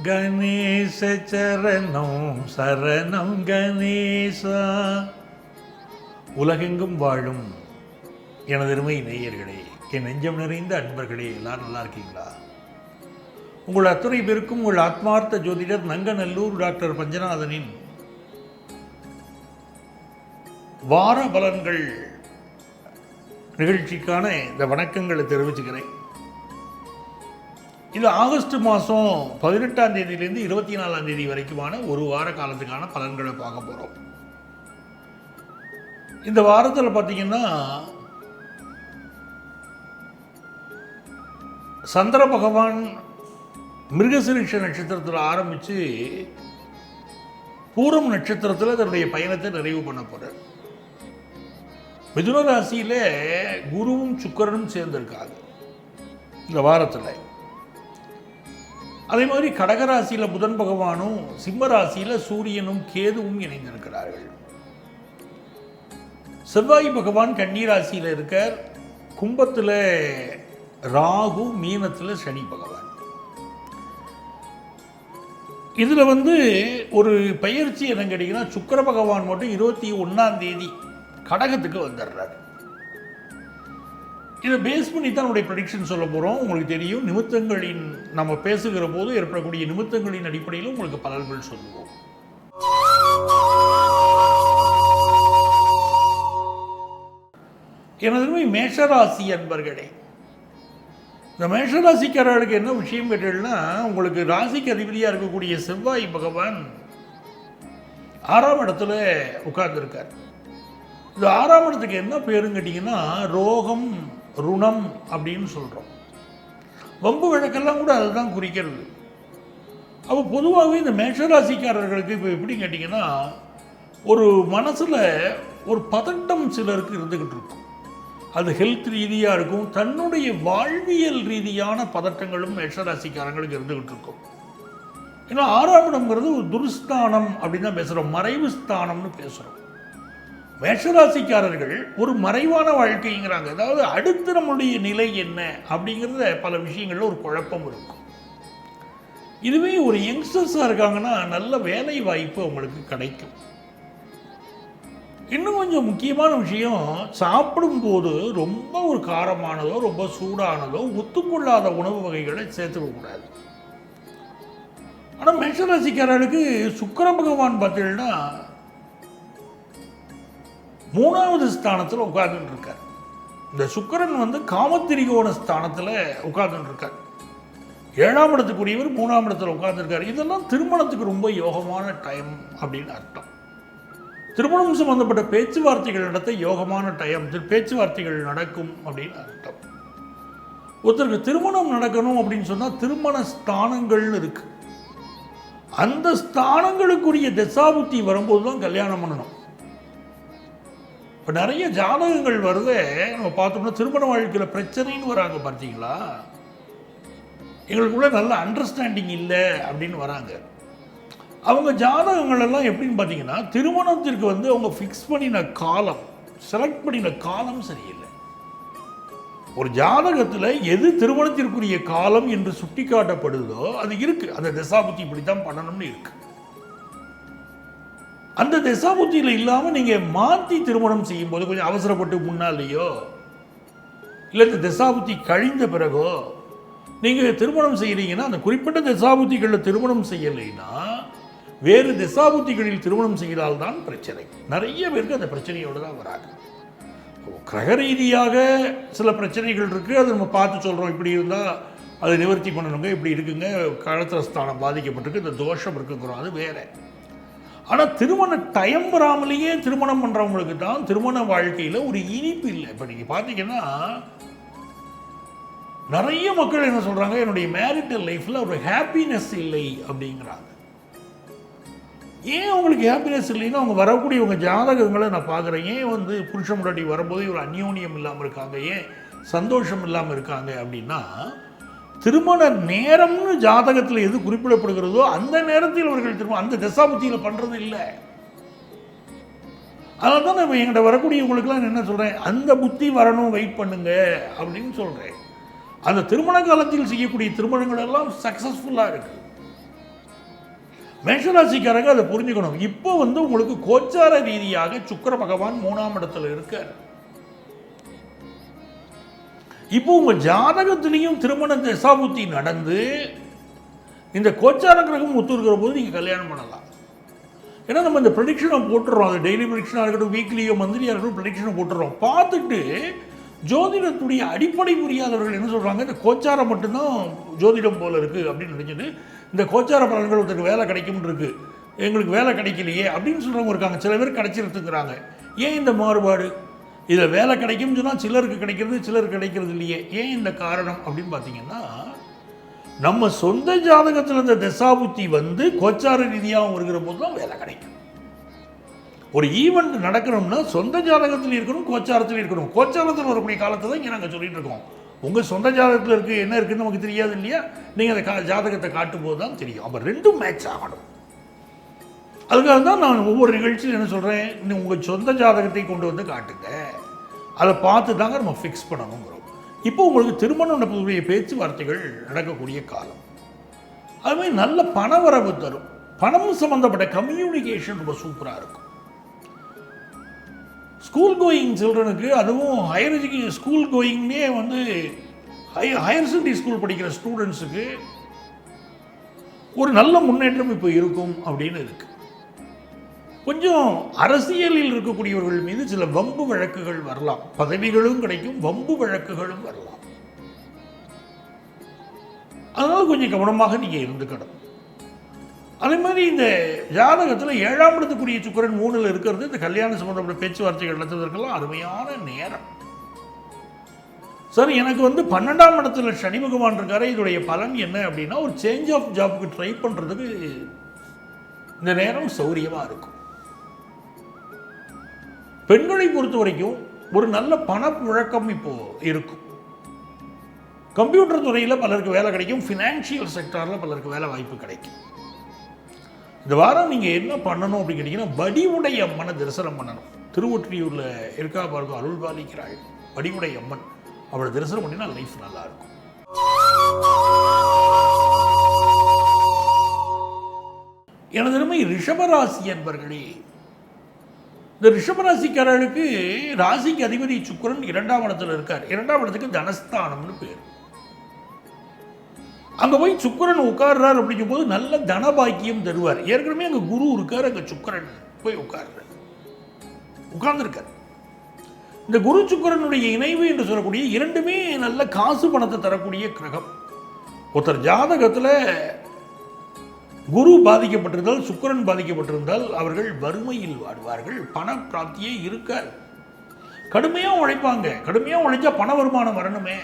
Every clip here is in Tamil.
கணேச சரணம் சரணம் கணேசா. உலகெங்கும் வாழும் எனதருமை நேயர்களே, என் நெஞ்சம் நிறைந்த அன்பர்களே, எல்லாரும் நல்லா இருக்கீங்களா? உங்கள் அத்துணை பேருக்கும் உங்கள் ஆத்மார்த்த ஜோதிடர் நங்கநல்லூர் டாக்டர் பஞ்சநாதனின் வார பலன்கள் நிகழ்ச்சிக்கான இந்த வணக்கங்களை தெரிவிச்சுக்கிறேன். இது ஆகஸ்ட் மாதம் 18ஆம் தேதியிலேருந்து 24ஆம் தேதி வரைக்குமான ஒரு வார காலத்துக்கான பலன்களை பார்க்க போகிறோம். இந்த வாரத்தில் பார்த்தீங்கன்னா சந்திர பகவான் மிருகசீரிஷ நட்சத்திரத்தில் ஆரம்பித்து பூரம் நட்சத்திரத்தில் தன்னுடைய பயணத்தை நிறைவு பண்ண போகிறார். மிதுன ராசியில் குருவும் சுக்கிரனும் சேர்ந்திருக்காங்க இந்த வாரத்தில். அதே மாதிரி கடகராசியில் புதன் பகவானும் சிம்ம ராசியில் சூரியனும் கேதுவும் இணைந்திருக்கிறார்கள். செவ்வாய் பகவான் கன்னிராசியில் இருக்கார். கும்பத்தில் ராகு, மீனத்தில் சனி பகவான். இதில் ஒரு பயிற்சி என்ன கேட்டிங்கன்னா, சுக்கிர பகவான் மட்டும் 21ஆம் தேதி கடகத்துக்கு வந்துடுறார். இதை பேஸ் பண்ணி தான் நம்முடைய ப்ரெடிக்ஷன் சொல்ல போகிறோம். உங்களுக்கு தெரியும், நிமித்தங்களின் நம்ம பேசுகிற போது ஏற்படக்கூடிய நிமித்தங்களின் அடிப்படையில் உங்களுக்கு பலன்கள் சொல்லுவோம். எனது மேஷராசி அன்பர்களே, இந்த மேஷராசிக்காரர்களுக்கு என்ன விஷயம் கேட்டீங்கன்னா, உங்களுக்கு ராசிக்கு அதிபதியாக இருக்கக்கூடிய செவ்வாய் பகவான் 6ஆம் இடத்துல உட்கார்ந்துருக்கார். இந்த 6ஆம் இடத்துக்கு என்ன பேருன்னு கேட்டிங்கன்னா, ரோகம் ருணம் அப்படின்னு சொல்கிறோம். வம்பு வழக்கெல்லாம் கூட அதுதான் குறிக்கிறது. அப்போ பொதுவாகவே இந்த மேஷராசிக்காரர்களுக்கு இப்போ எப்படி கேட்டிங்கன்னா, ஒரு மனசில் ஒரு பதட்டம் சிலருக்கு இருந்துக்கிட்டு இருக்கும். அது ஹெல்த் ரீதியாக இருக்கும், தன்னுடைய வாழ்வியல் ரீதியான பதட்டங்களும் மேஷராசிக்காரங்களுக்கு இருந்துக்கிட்டு இருக்கும். ஏன்னா 6ஆம் இடம்ங்கிறது ஒரு துர்ஸ்தானம் அப்படின்னு தான் பேசுகிறோம், மறைவு ஸ்தானம்னு பேசுகிறோம். மேஷராசிக்காரர்கள் ஒரு மறைவான வாழ்க்கைங்கிறாங்க. அதாவது அடுத்து நம்மளுடைய நிலை என்ன அப்படிங்கிறத பல விஷயங்களில் ஒரு குழப்பம் இருக்கும். இதுவே ஒரு யங்ஸ்டர்ஸாக இருக்காங்கன்னா நல்ல வேலை வாய்ப்பு அவங்களுக்கு கிடைக்கும். இன்னும் கொஞ்சம் முக்கியமான விஷயம், சாப்பிடும்போது ரொம்ப ஒரு காரமானதோ ரொம்ப சூடானதோ ஒத்துக்கொள்ளாத உணவு வகைகளை சேர்த்துக்கக்கூடாது. ஆனால் மேஷராசிக்காரர்களுக்கு சுக்கிர பகவான் பார்த்தீங்கன்னா 3வது ஸ்தானத்தில் உட்கார்ந்துட்டு இருக்கார். இந்த சுக்கிரன் காமத்திரிகோண ஸ்தானத்தில் உட்கார்ந்துட்டு இருக்கார். 7ஆம் இடத்துக்குரியவர் 3ஆம் இடத்துல உட்கார்ந்துருக்கார். இதெல்லாம் திருமணத்துக்கு ரொம்ப யோகமான டைம் அப்படின்னு அர்த்தம். திருமணம் சம்பந்தப்பட்ட பேச்சுவார்த்தைகள் நடத்த யோகமான டைம், பேச்சுவார்த்தைகள் நடக்கும் அப்படின்னு அர்த்தம். ஒருத்தருக்கு திருமணம் நடக்கணும் அப்படின்னு சொன்னால் திருமண ஸ்தானங்கள்னு இருக்கு. அந்த ஸ்தானங்களுக்குரிய தசாபுத்தி வரும்போது தான் கல்யாணம் பண்ணணும். இப்போ நிறைய ஜாதகங்கள் வருது, நம்ம பார்த்தோம்னா திருமண வாழ்க்கையில் பிரச்சனைன்னு வராங்க. பார்த்தீங்களா, எங்களுக்குள்ள நல்ல அண்டர்ஸ்டாண்டிங் இல்லை அப்படின்னு வராங்க. அவங்க ஜாதகங்கள் எல்லாம் எப்படின்னு பார்த்தீங்கன்னா, திருமணத்திற்கு அவங்க ஃபிக்ஸ் பண்ணின காலம், செலக்ட் பண்ணின காலம் சரியில்லை. ஒரு ஜாதகத்தில் எது திருமணத்திற்குரிய காலம் என்று சுட்டி காட்டப்படுதோ அது இருக்கு. அந்த தசாபுத்தி இப்படித்தான் பண்ணணும்னு இருக்கு. அந்த தசாபுத்தியில் இல்லாமல் நீங்கள் மாற்றி திருமணம் செய்யும்போது, கொஞ்சம் அவசரப்பட்டு முன்னாலேயோ இல்லை இந்த தசாபுத்தி கழிந்த பிறகோ நீங்கள் திருமணம் செய்கிறீங்கன்னா, அந்த குறிப்பிட்ட தசாபுத்திகளில் திருமணம் செய்யலைன்னா வேறு தசாபுத்திகளில் திருமணம் செய்தால்தான் பிரச்சனை. நிறைய பேருக்கு அந்த பிரச்சனையோடு தான் வராங்க. கிரக ரீதியாக சில பிரச்சனைகள் இருக்குது, அதை நம்ம பார்த்து சொல்கிறோம். இப்படி இருந்தால் அதை நிவர்த்தி பண்ணணுங்க, இப்படி இருக்குங்க, கலத்திரஸ்தானம் பாதிக்கப்பட்டிருக்கு, இந்த தோஷம் இருக்குங்கிறோம், அது வேறு. ஆனால் திருமண டைம் வராமலேயே திருமணம் பண்ணுறவங்களுக்கு தான் திருமண வாழ்க்கையில் ஒரு இனிப்பு இல்லை. இப்போ நீங்கள் பார்த்தீங்கன்னா நிறைய மக்கள் என்ன சொல்கிறாங்க, என்னுடைய மேரிட்டல் லைஃப்பில் ஒரு ஹாப்பினஸ் இல்லை அப்படிங்கிறாங்க. ஏன் அவங்களுக்கு ஹாப்பினஸ் இல்லைன்னா, அவங்க வரக்கூடியவங்க ஜாதகங்களை நான் பார்க்குறேன். ஏன் புருஷன் முன்னாடி வரும்போது ஒரு அந்யோன்யம் இல்லாமல் இருக்காங்க, ஏன் சந்தோஷம் இல்லாமல் இருக்காங்க அப்படின்னா, திருமண நேரம்னு ஜாதகத்தில் எது குறிப்பிடப்படுகிறதோ அந்த நேரத்தில் அவர்கள் திரும்ப அந்த தசாபுத்தியில் பண்ணுறது இல்லை. அதனால தான் நம்ம எங்கிட்ட வரக்கூடியவங்களுக்குலாம் என்ன சொல்கிறேன், அந்த புத்தி வரணும், வெயிட் பண்ணுங்க அப்படின்னு சொல்கிறேன். அந்த திருமண காலத்தில் செய்யக்கூடிய திருமணங்கள் எல்லாம் சக்ஸஸ்ஃபுல்லாக இருக்குது. மேஷராசிக்காரங்க அதை புரிஞ்சுக்கணும். இப்போ உங்களுக்கு கோச்சார ரீதியாக சுக்கிர பகவான் 3ஆம் இடத்துல இருக்கார். இப்போ உங்க ஜாதகத்திலையும் திருமண தசாபுத்தி நடந்து இந்த கோச்சார கிரகம் ஒத்து இருக்கிற போது நீங்க கல்யாணம் பண்ணலாம். ஏன்னா நம்ம இந்த ப்ரெடிக்ஷனை போட்டுறோம், அது டெய்லி ப்ரெடிக்ஷனாக இருக்கட்டும், வீக்லியோ மந்த்லியாக இருக்கட்டும், ப்ரெடிக்ஷனை போட்டுறோம். பார்த்துட்டு ஜோதிடத்துடைய அடிப்படை புரியாதவர்கள் என்ன சொல்கிறாங்க, இந்த கோச்சாரம் மட்டும்தான் ஜோதிடம் போல இருக்குது அப்படின்னு நினச்சிட்டு இந்த கோச்சார பலன்கள் ஒருத்தருக்கு வேலை கிடைக்கும்னு இருக்குது, எங்களுக்கு வேலை கிடைக்கலையே அப்படின்னு சொல்கிறவங்க இருக்காங்க. சில பேர் கிடைச்சிருத்துக்கிறாங்க. ஏன் இந்த மாறுபாடு? இதில் வேலை கிடைக்கும்னு சொன்னால் சிலருக்கு கிடைக்கிறது, சிலருக்கு கிடைக்கிறது இல்லையே. ஏன் இந்த காரணம் அப்படின்னு பார்த்தீங்கன்னா, நம்ம சொந்த ஜாதகத்தில் இந்த தசாபுத்தி கோச்சார ரீதியாகவும் இருக்கிற போது தான் வேலை கிடைக்கும். ஒரு ஈவெண்ட் நடக்கணும்னா சொந்த ஜாதகத்தில் இருக்கணும், கோச்சாரத்தில் இருக்கணும். கோச்சாரத்தில் வரக்கூடிய காலத்தை தான் இங்கே நாங்கள் சொல்லிட்டு இருக்கோம். உங்கள் சொந்த ஜாதகத்தில் இருக்குது என்ன இருக்குன்னு நமக்கு தெரியாது இல்லையா? நீங்கள் அந்த ஜாதகத்தை காட்டும் போது தான் தெரியும். அப்போ ரெண்டும் மேட்ச் ஆகணும். அதுக்காக தான் நான் ஒவ்வொரு நிகழ்ச்சியில் என்ன சொல்கிறேன், உங்கள் சொந்த ஜாதகத்தை கொண்டு வந்து காட்டுங்க, அதை பார்த்து தாங்க நம்ம ஃபிக்ஸ் பண்ணணுங்கிறோம். இப்போ உங்களுக்கு திருமணம் நடக்கக்கூடிய பேச்சுவார்த்தைகள் நடக்கக்கூடிய காலம். அதுமாதிரி நல்ல பணவரவு தரும். பணம் சம்மந்தப்பட்ட கம்யூனிகேஷன் ரொம்ப சூப்பராக இருக்கும். ஸ்கூல் கோயிங் சில்ட்ரனுக்கு, அதுவும் ஹையர் எஜுகேஷன் ஸ்கூல் கோயிங்னே ஹையர் செகண்டரி ஸ்கூல் படிக்கிற ஸ்டூடெண்ட்ஸுக்கு ஒரு நல்ல முன்னேற்றம் இப்போ இருக்கும் அப்படின்னு இருக்கு. கொஞ்சம் அரசியலில் இருக்கக்கூடியவர்கள் மீது சில வம்பு வழக்குகள் வரலாம். பதவிகளும் கிடைக்கும், வம்பு வழக்குகளும் வரலாம். அதனால கொஞ்சம் கவனமாக நீங்க இருந்துக்கணும். அதே மாதிரி இந்த ஜாதகத்தில் 7ஆம் இடத்துக்குரிய சுக்கிரன் 3ல் இருக்கிறது இந்த கல்யாண சம்பந்தப்பட்ட பேச்சுவார்த்தைகள் நடத்துவதற்கெல்லாம் அருமையான நேரம். சார் எனக்கு 12ஆம் இடத்துல சனி பகவான் இருக்காரு, இதோடைய பலன் என்ன அப்படின்னா, ஒரு சேஞ்ச் ஆஃப் ஜாப்க்கு ட்ரை பண்றதுக்கு இந்த நேரம் சௌரியமா இருக்கும். பெண்களை பொறுத்த வரைக்கும் ஒரு நல்ல பணப்புழக்கம் இப்போ இருக்கும். கம்ப்யூட்டர் துறையில் பலருக்கு வேலை கிடைக்கும், ஃபினான்ஷியல் செக்டாரில் பலருக்கு வேலை வாய்ப்பு கிடைக்கும். இந்த வாரம் நீங்கள் என்ன பண்ணணும் அப்படின்னு கேட்டிங்கன்னா, வடிவுடை அம்மனை தரிசனம் பண்ணணும். திருவொற்றியூரில் இருக்கா பாருங்க, அருள் பாலிக்கிறாள் வடிவுடை அம்மன். அவளை தரிசனம் பண்ணினா லைஃப் நல்லா இருக்கும். எனது அருமை ரிஷபராசி என்பர்களே, இந்த ரிஷபராசிக்காரர்களுக்கு ராசிக்கு அதிபதி சுக்கிரன் 2ஆம் இடத்துல இருக்கார். 2ஆம் இடத்துக்கு தனஸ்தானம்னு பேர். அங்க போய் சுக்கிரன் உட்கார்றார் அப்படிங்கும் போது நல்ல தனபாக்கியம் தருவார். ஏற்கனவே அங்க குரு இருக்கார், அங்க சுக்கிரன் போய் உட்கார்ந்துருக்கார். இந்த குரு சுக்கிரனுடைய இணைவு என்று சொல்லக்கூடிய இரண்டுமே நல்ல காசு பணத்தை தரக்கூடிய கிரகம். ஒருத்தர் ஜாதகத்துல குரு பாதிக்கப்பட்டிருந்தால், சுக்கிரன் பாதிக்கப்பட்டிருந்தால் அவர்கள் வறுமையில் வாடுவார்கள், பண பிராப்தியே இருக்காது. கடுமையா உழைப்பாங்க. கடுமையா உழைச்சா பண வருமானம் வரணுமே.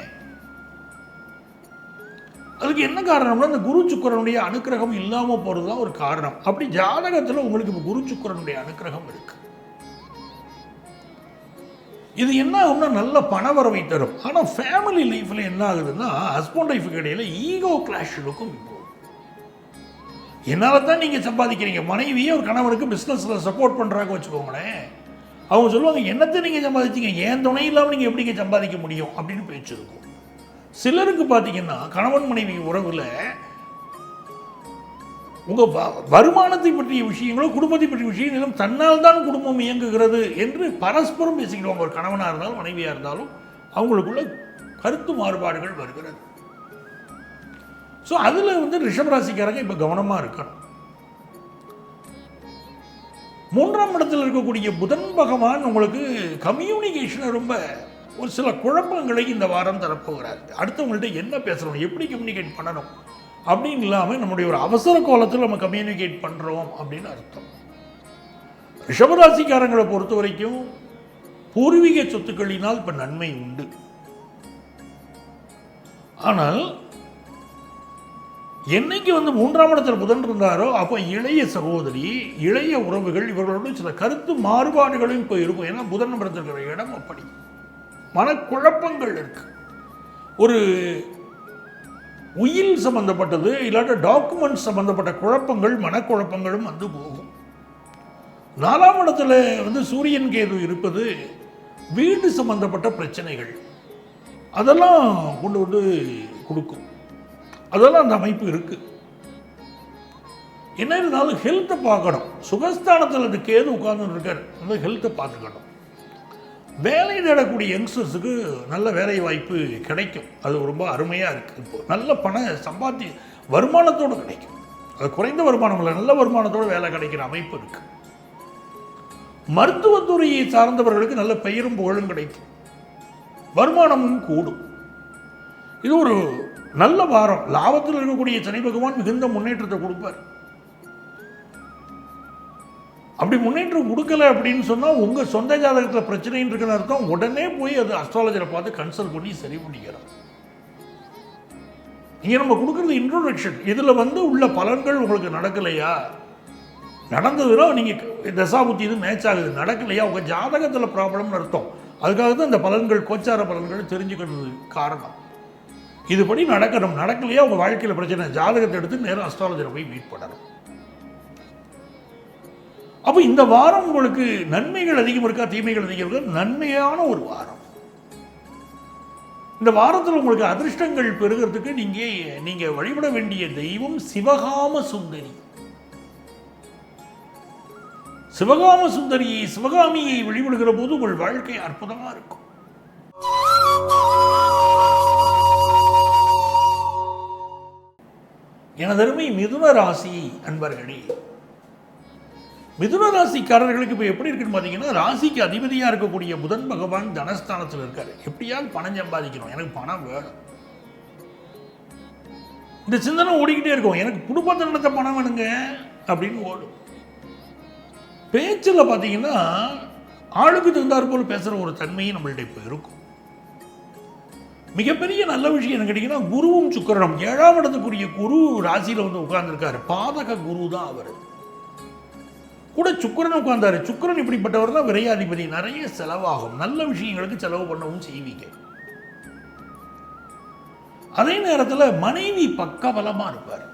அதுக்கு என்ன காரணம்னா, இந்த குரு சுக்கிரனுடைய அனுக்கிரகம் இல்லாம போறதுதான் ஒரு காரணம். அப்படி ஜாதகத்துல உங்களுக்கு இப்போ குரு சுக்கிரனுடைய அனுக்கிரகம் இருக்கு. இது என்ன ஆகும்னா நல்ல பணவரவை தரும். ஆனா ஃபேமிலி லைஃப்ல என்ன ஆகுதுன்னா, ஹஸ்பண்ட் ஒய்ஃபுக்கு இடையில ஈகோ கிளாஷ் இருக்கும். இப்போ என்னால தான் நீங்க சம்பாதிக்கிறீங்க, மனைவியே ஒரு கணவனுக்கு பிசினஸ்ல சப்போர்ட் பண்றாங்க வச்சுக்கோங்களேன். அவங்க சொல்லுவாங்க, என்னத்தை நீங்க சம்பாதிச்சீங்க, ஏன் துணை இல்லாமல் நீங்க எப்படிங்க சம்பாதிக்க முடியும் அப்படின்னு பேச்சு இருக்கும். சிலருக்கு பார்த்தீங்கன்னா கணவன் மனைவி உறவுல உங்க வருமானத்தை பற்றிய விஷயங்களோ குடும்பத்தை பற்றிய விஷயங்களும் தன்னால் தான் குடும்பம் இயங்குகிறது என்று பரஸ்பரம் பேசிக்கிடுவாங்க. ஒரு கணவனா இருந்தாலும் மனைவியா இருந்தாலும் அவங்களுக்குள்ள கருத்து மாறுபாடுகள் வருகிறது. ஸோ அதில் ரிஷபராசிக்காரங்க இப்போ கவனமாக இருக்கணும். 3ஆம் இடத்தில் இருக்கக்கூடிய புதன் பகவான் உங்களுக்கு கம்யூனிகேஷனை ரொம்ப ஒரு சில குழப்பங்களை இந்த வாரம் தரப்போகிறார். அடுத்தவங்கள்ட்ட என்ன பேசுகிறோம், எப்படி கம்யூனிகேட் பண்ணணும் அப்படின்னு இல்லாமல் நம்முடைய ஒரு அவசர கோலத்தில் நம்ம கம்யூனிகேட் பண்ணுறோம் அப்படின்னு அர்த்தம். ரிஷபராசிக்காரங்களை பொறுத்த வரைக்கும் பூர்வீக சொத்துக்களினால் இப்போ நன்மை உண்டு. ஆனால் என்னைக்கு 3ஆம் இடத்தில் புதன் இருந்தாரோ அப்போ இளைய சகோதரி, இளைய உறவுகள் இவர்களோட சில கருத்து மாறுபாடுகளும் இப்போ இருக்கும். ஏன்னா புதன் இருக்கிற இடம் அப்படி மனக்குழப்பங்கள் இருக்கு. ஒரு உயில் சம்பந்தப்பட்டது இல்லாட்ட டாக்குமெண்ட் சம்பந்தப்பட்ட குழப்பங்கள், மனக்குழப்பங்களும் போகும். 4ஆம் இடத்துல சூரியன் கேது இருப்பது வீடு சம்பந்தப்பட்ட பிரச்சனைகள் அதெல்லாம் கொண்டு கொடுக்கும். அதெல்லாம் அந்த அமைப்பு இருக்கு. என்ன இருந்தாலும் ஹெல்த்தை பார்க்கணும். சுகஸ்தானத்தில் அது கேது உட்கார்ந்து இருக்கார், அந்த ஹெல்த்தை பார்த்துக்கணும். வேலை தேடக்கூடிய யங்ஸ்டர்ஸுக்கு நல்ல வேலை வாய்ப்பு கிடைக்கும். அது ரொம்ப அருமையாக இருக்குது. இப்போ நல்ல சம்பாத்தி வருமானத்தோடு கிடைக்கும். அது குறைந்த வருமானம் இல்லை, நல்ல வருமானத்தோடு வேலை கிடைக்கிற அமைப்பு இருக்குது. மருத்துவத்துறையை சார்ந்தவர்களுக்கு நல்ல பெயரும் புகழும் கிடைக்கும், வருமானமும் கூடும். இது ஒரு நல்ல வாரம். லாபத்தில் இருக்கக்கூடிய சனி பகவான் மிகுந்த முன்னேற்றத்தை கொடுப்பார். அப்படி முன்னேற்றம் கொடுக்கல அப்படின்னு சொன்னால் உங்கள் சொந்த ஜாதகத்தில் பிரச்சனைன்னு இருக்குன்னு அர்த்தம். உடனே போய் அது அஸ்ட்ராலஜரை பார்த்து கன்சல்ட் பண்ணி சரி பண்ணிக்கிறோம். இங்கே நம்ம கொடுக்குறது இன்ட்ரோடக்ஷன். இதில் உள்ள பலன்கள் உங்களுக்கு நடக்கலையா, நடந்ததுன்னா நீங்கள் தசாபுத்தி இது மேட்ச் ஆகுது, நடக்கலையா உங்கள் ஜாதகத்தில் ப்ராப்ளம்னு அர்த்தம். அதுக்காக தான் இந்த பலன்கள், கோச்சார பலன்கள் தெரிஞ்சுக்கிறது காரணம். இதுபடி நடக்கணும். நடக்கலையா உங்கள் வாழ்க்கையில் பிரச்சனை, ஜாதகத்தை எடுத்து நேரம் அஸ்ட்ராலஜரை போய் மீட் பண்ணணும். அப்போ இந்த வாரம் உங்களுக்கு நன்மைகள் அதிகம் இருக்கா, தீமைகள் அதிகம் இருக்கா? நன்மையான ஒரு வாரம். இந்த வாரத்தில் உங்களுக்கு அதிர்ஷ்டங்கள் பெறுகிறதுக்கு நீங்கள் வழிபட வேண்டிய தெய்வம் சிவகாம சுந்தரி. சிவகாம சுந்தரியை, சிவகாமியை வழிபடுகிற போது உங்கள் வாழ்க்கை அற்புதமாக இருக்கும். எனதருமை மிதுன ராசி அன்பர்களே, மிதுன ராசிக்காரர்களுக்கு இப்போ எப்படி இருக்குன்னு பார்த்தீங்கன்னா, ராசிக்கு அதிபதியாக இருக்கக்கூடிய புதன் பகவான் தனஸ்தானத்தில் இருக்காரு. எப்படியாவது பணம் சம்பாதிக்கணும், எனக்கு பணம் வேணும், இந்த சிந்தனை ஓடிக்கிட்டே இருக்கும். எனக்கு குடும்பத்தை நடத்த பணம் வேணுங்க அப்படின்னு ஓடும். பேச்சில் பார்த்தீங்கன்னா ஆளுக்கு தகுந்தாற் போல் பேசுகிற ஒரு தன்மையும் நம்மள்ட்ட இப்போ இருக்கும். மிகப்பெரிய நல்ல விஷயம் என்ன கேட்டிங்கன்னா, குருவும் சுக்கிரனும் 7ஆம் இடத்துக்குரிய குரு ராசியில் உட்கார்ந்துருக்காரு. பாதக குரு தான் அவர். கூட சுக்கிரன் உட்கார்ந்தாரு. சுக்கிரன் இப்படிப்பட்டவர் தான் விரையாதிபதி. நிறைய செலவாகும், நல்ல விஷயங்களுக்கு செலவு பண்ணவும் செய்வீங்க. அதே நேரத்தில் மனைவி பக்கபலமா இருப்பார்.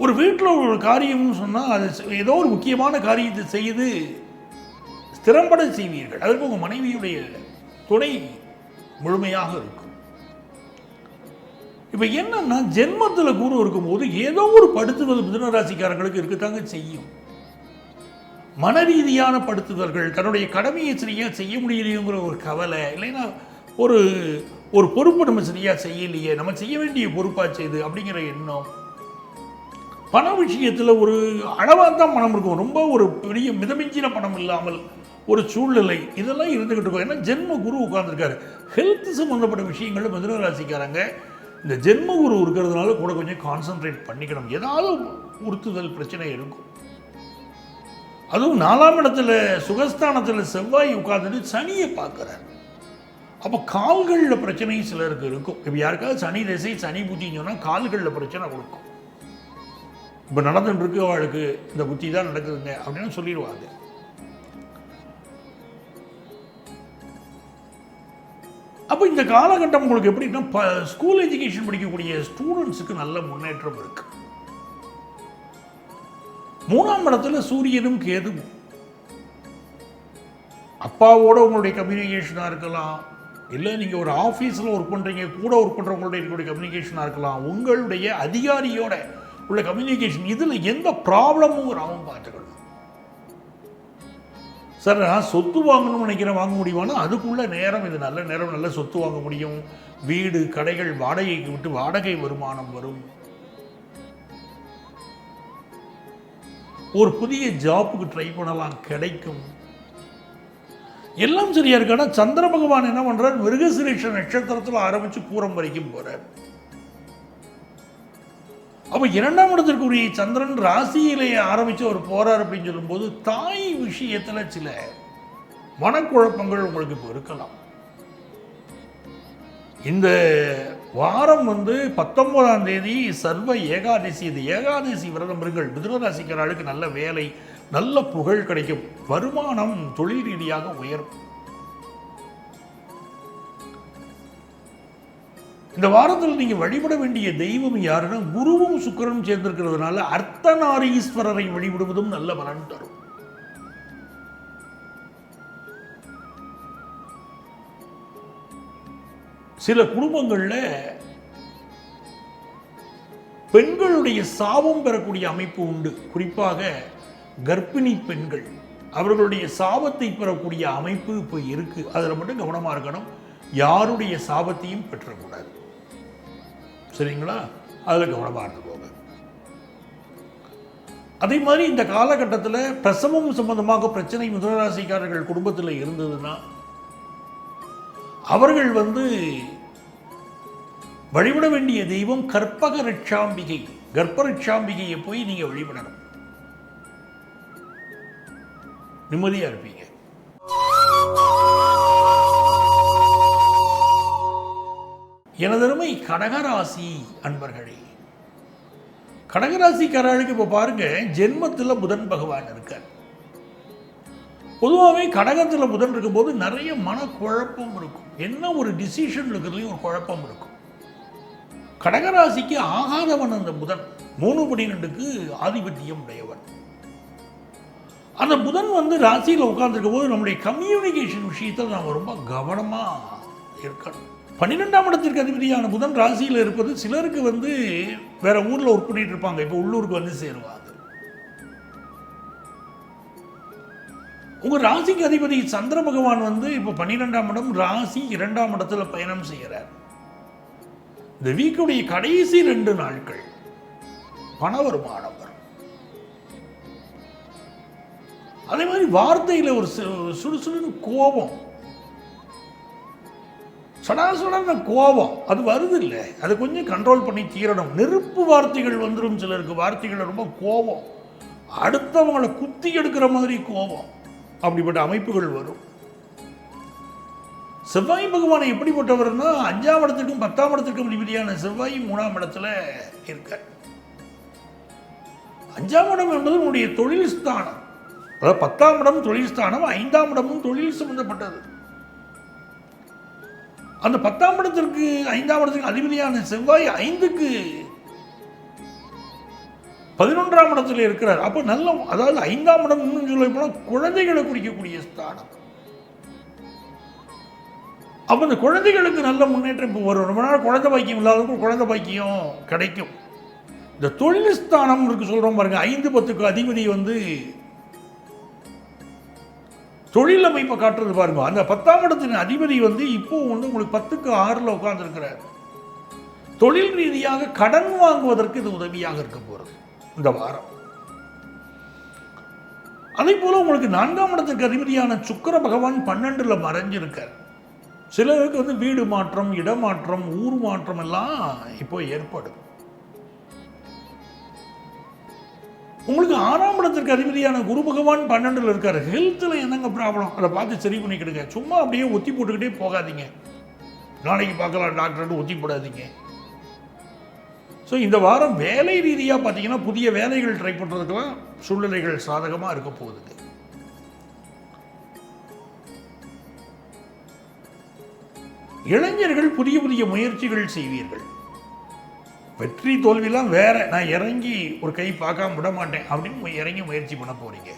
ஒரு வீட்டில் ஒரு காரியம்னு சொன்னால் அது ஏதோ ஒரு முக்கியமான காரியத்தை செய்து ஸ்திரம்பட செய்வீர்கள். அதற்கு உங்கள் மனைவியுடைய துணை முழுமையாக இருக்கும். இப்போ என்னன்னா, ஜென்மத்தில் குரு இருக்கும்போது ஏதோ ஒரு படுத்துவது மிதுனராசிக்காரர்களுக்கு இருக்கத்தாங்க செய்யும். மன ரீதியான படுத்துதல்கள், தன்னுடைய கடமையை சரியாக செய்ய முடியலையுங்கிற ஒரு கவலை, இல்லைன்னா ஒரு ஒரு பொறுப்பு நம்ம சரியாக செய்யலையே, நம்ம செய்ய வேண்டிய பொறுப்பாக செய்து அப்படிங்கிற எண்ணம். பண விஷயத்தில் ஒரு அளவாக தான் பணம் இருக்கும், ரொம்ப ஒரு பெரிய மிதமிஞ்சின பணம் இல்லாமல் ஒரு சூழ்நிலை, இதெல்லாம் இருந்துக்கிட்டு இருக்கும். ஏன்னா ஜென்ம குரு உட்கார்ந்துருக்காரு. ஹெல்த் சம்மந்தப்பட்ட விஷயங்கள் மிதுனராசிக்காரங்க இந்த ஜென்ம குரு இருக்கிறதுனால கூட கொஞ்சம் கான்சன்ட்ரேட் பண்ணிக்கணும். ஏதாவது உறுத்துதல் பிரச்சனை இருக்கும். அதுவும் 4ஆம் இடத்துல சுகஸ்தானத்தில் செவ்வாய் உட்கார்ந்துட்டு சனியை பார்க்குறார். அப்போ கால்களில் பிரச்சனை சிலருக்கு இருக்கும். இப்போ யாருக்காவது சனி திசை சனி புத்தின்னு சொன்னால் கால்களில் பிரச்சனை கொடுக்கும். இப்போ நடந்துட்டு இருக்கு அவளுக்கு இந்த புத்தி தான் நடக்குதுங்க அப்படின்னு சொல்லிடுவாங்க. அப்போ இந்த காலகட்டம் உங்களுக்கு எப்படின்னா, ஸ்கூல் எஜுகேஷன் படிக்கக்கூடிய ஸ்டூடெண்ட்ஸுக்கு நல்ல முன்னேற்றம் இருக்கு. 3ஆம் இடத்துல சூரியனும் கேதுவும். அப்பாவோட உங்களுடைய கம்யூனிகேஷனாக இருக்கலாம், இல்லை நீங்கள் ஒரு ஆஃபீஸில் ஒர்க் பண்ணுறீங்க, கூட ஒர்க் பண்ணுறவங்களுடைய கம்யூனிகேஷனாக இருக்கலாம், உங்களுடைய அதிகாரியோட உள்ள கம்யூனிகேஷன், இதில் எந்த ப்ராப்ளமும் வராமல் பார்த்துக்கணும். சார் நான் சொத்து வாங்கணும்னு நினைக்கிறேன், வாங்க முடியுமானா அதுக்குள்ள நேரம், இது நல்ல நேரம், நல்ல சொத்து வாங்க முடியும். வீடு கடைகள் வாடகைக்கு விட்டு வாடகை வருமானம் வரும். ஒரு புதிய ஜாப்புக்கு ட்ரை பண்ணலாம், கிடைக்கும். எல்லாம் சரியா இருக்கு. ஆனால் சந்திர பகவான் என்ன பண்றார், மிருகசீரிஷ நட்சத்திரத்தில் ஆரம்பிச்சு பூரம் வரைக்கும் போறார். அப்போ 2ஆம் இடத்திற்குரிய சந்திரன் ராசியிலேயே ஆரம்பித்து அவர் போறார் அப்படின்னு சொல்லும்போது தாய் விஷயத்தில் சில மனக்குழப்பங்கள் உங்களுக்கு இப்போ இருக்கலாம். இந்த வாரம் 19ஆம் தேதி சர்வ ஏகாதசி. இது ஏகாதசி விரதம் இருங்கள். மிதுனராசிக்காரர்களுக்கு நல்ல வேலை, நல்ல புகழ் கிடைக்கும், வருமானம் தொழில் ரீதியாக உயரும். இந்த வாரத்தில் நீங்கள் வழிபட வேண்டிய தெய்வம் யாருன்னா, குருவும் சுக்கிரனும் சேர்ந்திருக்கிறதுனால அர்த்தநாரீஸ்வரரை வழிபடுவதும் நல்ல பலன் தரும். சில குடும்பங்களில் பெண்களுடைய சாபம் பெறக்கூடிய அமைப்பு உண்டு. குறிப்பாக கர்ப்பிணி பெண்கள் அவர்களுடைய சாபத்தை பெறக்கூடிய அமைப்பு இப்போ இருக்கு. அதில் மட்டும் கவனமாக இருக்கணும். யாருடைய சாபத்தையும் பெற்றக்கூடாது. சரிங்களா? அதில் கவனமாக இருந்துக்கோங்க. அதே மாதிரி இந்த காலகட்டத்தில் பிரசவம் சம்பந்தமாக பிரச்சனை மிதுனராசிக்காரர்கள் குடும்பத்தில் இருந்ததுன்னா அவர்கள் வழிபட வேண்டிய தெய்வம் கற்பக ரட்சாம்பிகை. கர்ப்ப ரட்சாம்பிகையை போய் நீங்க வழிபடணும். நிம்மதியா இருப்பீங்க. எனதருமை கடகராசி அன்பர்களே, கடகராசிக்காரர்களுக்கு இப்போ பாருங்க, ஜென்மத்தில் புதன் பகவான் இருக்கார். பொதுவாகவே கடகத்தில் புதன் இருக்கும்போது நிறைய மனக்குழப்பம் இருக்கும். என்ன ஒரு டிசிஷன் இருக்கிறதுலையும் ஒரு குழப்பம் இருக்கும். கடகராசிக்கு ஆகாதவன் அந்த புதன். 3/12க்கு ஆதிபத்தியம் உடையவன். அந்த புதன் ராசியில் உட்கார்ந்துருக்கும் போது நம்முடைய கம்யூனிகேஷன் விஷயத்தில் நாம் ரொம்ப கவனமாக இருக்கணும். 12ஆம் இடத்திற்கு அதிபதியான புதன் ராசியில் இருப்பது சிலருக்கு வேற ஊரில் ஒர்க் பண்ணிட்டு இருப்பாங்க, இப்போ உள்ளூருக்கு சேருவாங்க. உங்க ராசிக்கு அதிபதி சந்திர பகவான் இப்போ 12ஆம் இடம் ராசி 2ஆம் இடத்துல பயணம் செய்கிறார். இந்த வீக்குடைய கடைசி 2 நாட்கள் பண வருமானம் வரும். அதே மாதிரி வார்த்தையில ஒரு சுடுசுடுன்னு கோபம், சடாசடான கோபம் அது வருது இல்லை, அதை கொஞ்சம் கண்ட்ரோல் பண்ணி தீரணும். நெருப்பு வார்த்தைகள் வந்துடும் சிலருக்கு. வார்த்தைகள் ரொம்ப கோபம், அடுத்தவங்களை குத்தி எடுக்கிற மாதிரி கோபம், அப்படிப்பட்ட அமைப்புகள் வரும். செவ்வாய் பகவான் எப்படிப்பட்டவர்னா 5ஆம் இடத்திற்கும் 10ஆம் இடத்திற்கும் அதிபதியான செவ்வாய் 3ஆம் இடத்துல இருக்க. 5ஆம் இடம் என்பது உன்னுடைய தொழில் ஸ்தானம். அதாவது 10ஆம் இடம் தொழில் ஸ்தானம், 5ஆம் இடமும் தொழில் சம்பந்தப்பட்டது. அந்த 10ஆம் இடத்திற்கு 5ஆம் இடத்திற்கு அதிபதியான செவ்வாய் 5க்கு 11ஆம் இடத்துல இருக்கிறார். அப்போ நல்ல, அதாவது 5ஆம் இடம் இன்னும் சொல்ல போனால் குழந்தைகளை குறிக்கக்கூடிய ஸ்தானம். அப்போ இந்த குழந்தைகளுக்கு நல்ல முன்னேற்றம் இப்போ வரும். ரொம்ப நாள் குழந்தை பாக்கியம் இல்லாதவங்க குழந்தை பாக்கியம் கிடைக்கும். இந்த தொழில் ஸ்தானம் இருக்கு சொல்றோம் பாருங்க, 5-10க்கு அதிபதி தொழில் அமைப்பை காட்டுறது பாருங்க. அந்த 10ஆம் இடத்தின் அதிபதி இப்போ உங்களுக்கு 10க்கு 6ல் உட்கார்ந்து இருக்கிறார். தொழில் ரீதியாக கடன் வாங்குவதற்கு இது உதவியாக இருக்க போறது இந்த வாரம். அதே போல உங்களுக்கு 4ஆம் இடத்திற்கு அதிபதியான சுக்கிர பகவான் 12ல் மறைஞ்சிருக்கார். சிலருக்கு வீடு மாற்றம், இடமாற்றம், ஊர் மாற்றம் எல்லாம் இப்போ ஏற்படும். உங்களுக்கு 6ஆம் இடத்திற்கு அதிபதியான குரு பகவான் 12ல் இருக்காரு. ஹெல்த்தில் என்னங்க ப்ராப்ளம், அதை பார்த்து சரி பண்ணிக்கிடுங்க. சும்மா அப்படியே ஒத்தி போட்டுக்கிட்டே போகாதீங்க. நாளைக்கு பார்க்கலாம் டாக்டர் ஒத்தி போடாதீங்க. ஸோ இந்த வாரம் வேலை ரீதியாக பார்த்தீங்கன்னா புதிய வேலைகள் ட்ரை பண்ணுறதுக்கெல்லாம் சூழ்நிலைகள் சாதகமாக இருக்க போகுதுங்க. இளைஞர்கள் புதிய புதிய முயற்சிகள் செய்வீர்கள். வெற்றி தோல்வியெல்லாம் வேற, நான் இறங்கி ஒரு கை பார்க்காம விட மாட்டேன் அப்படின்னு இறங்கி முயற்சி பண்ண போறீங்க.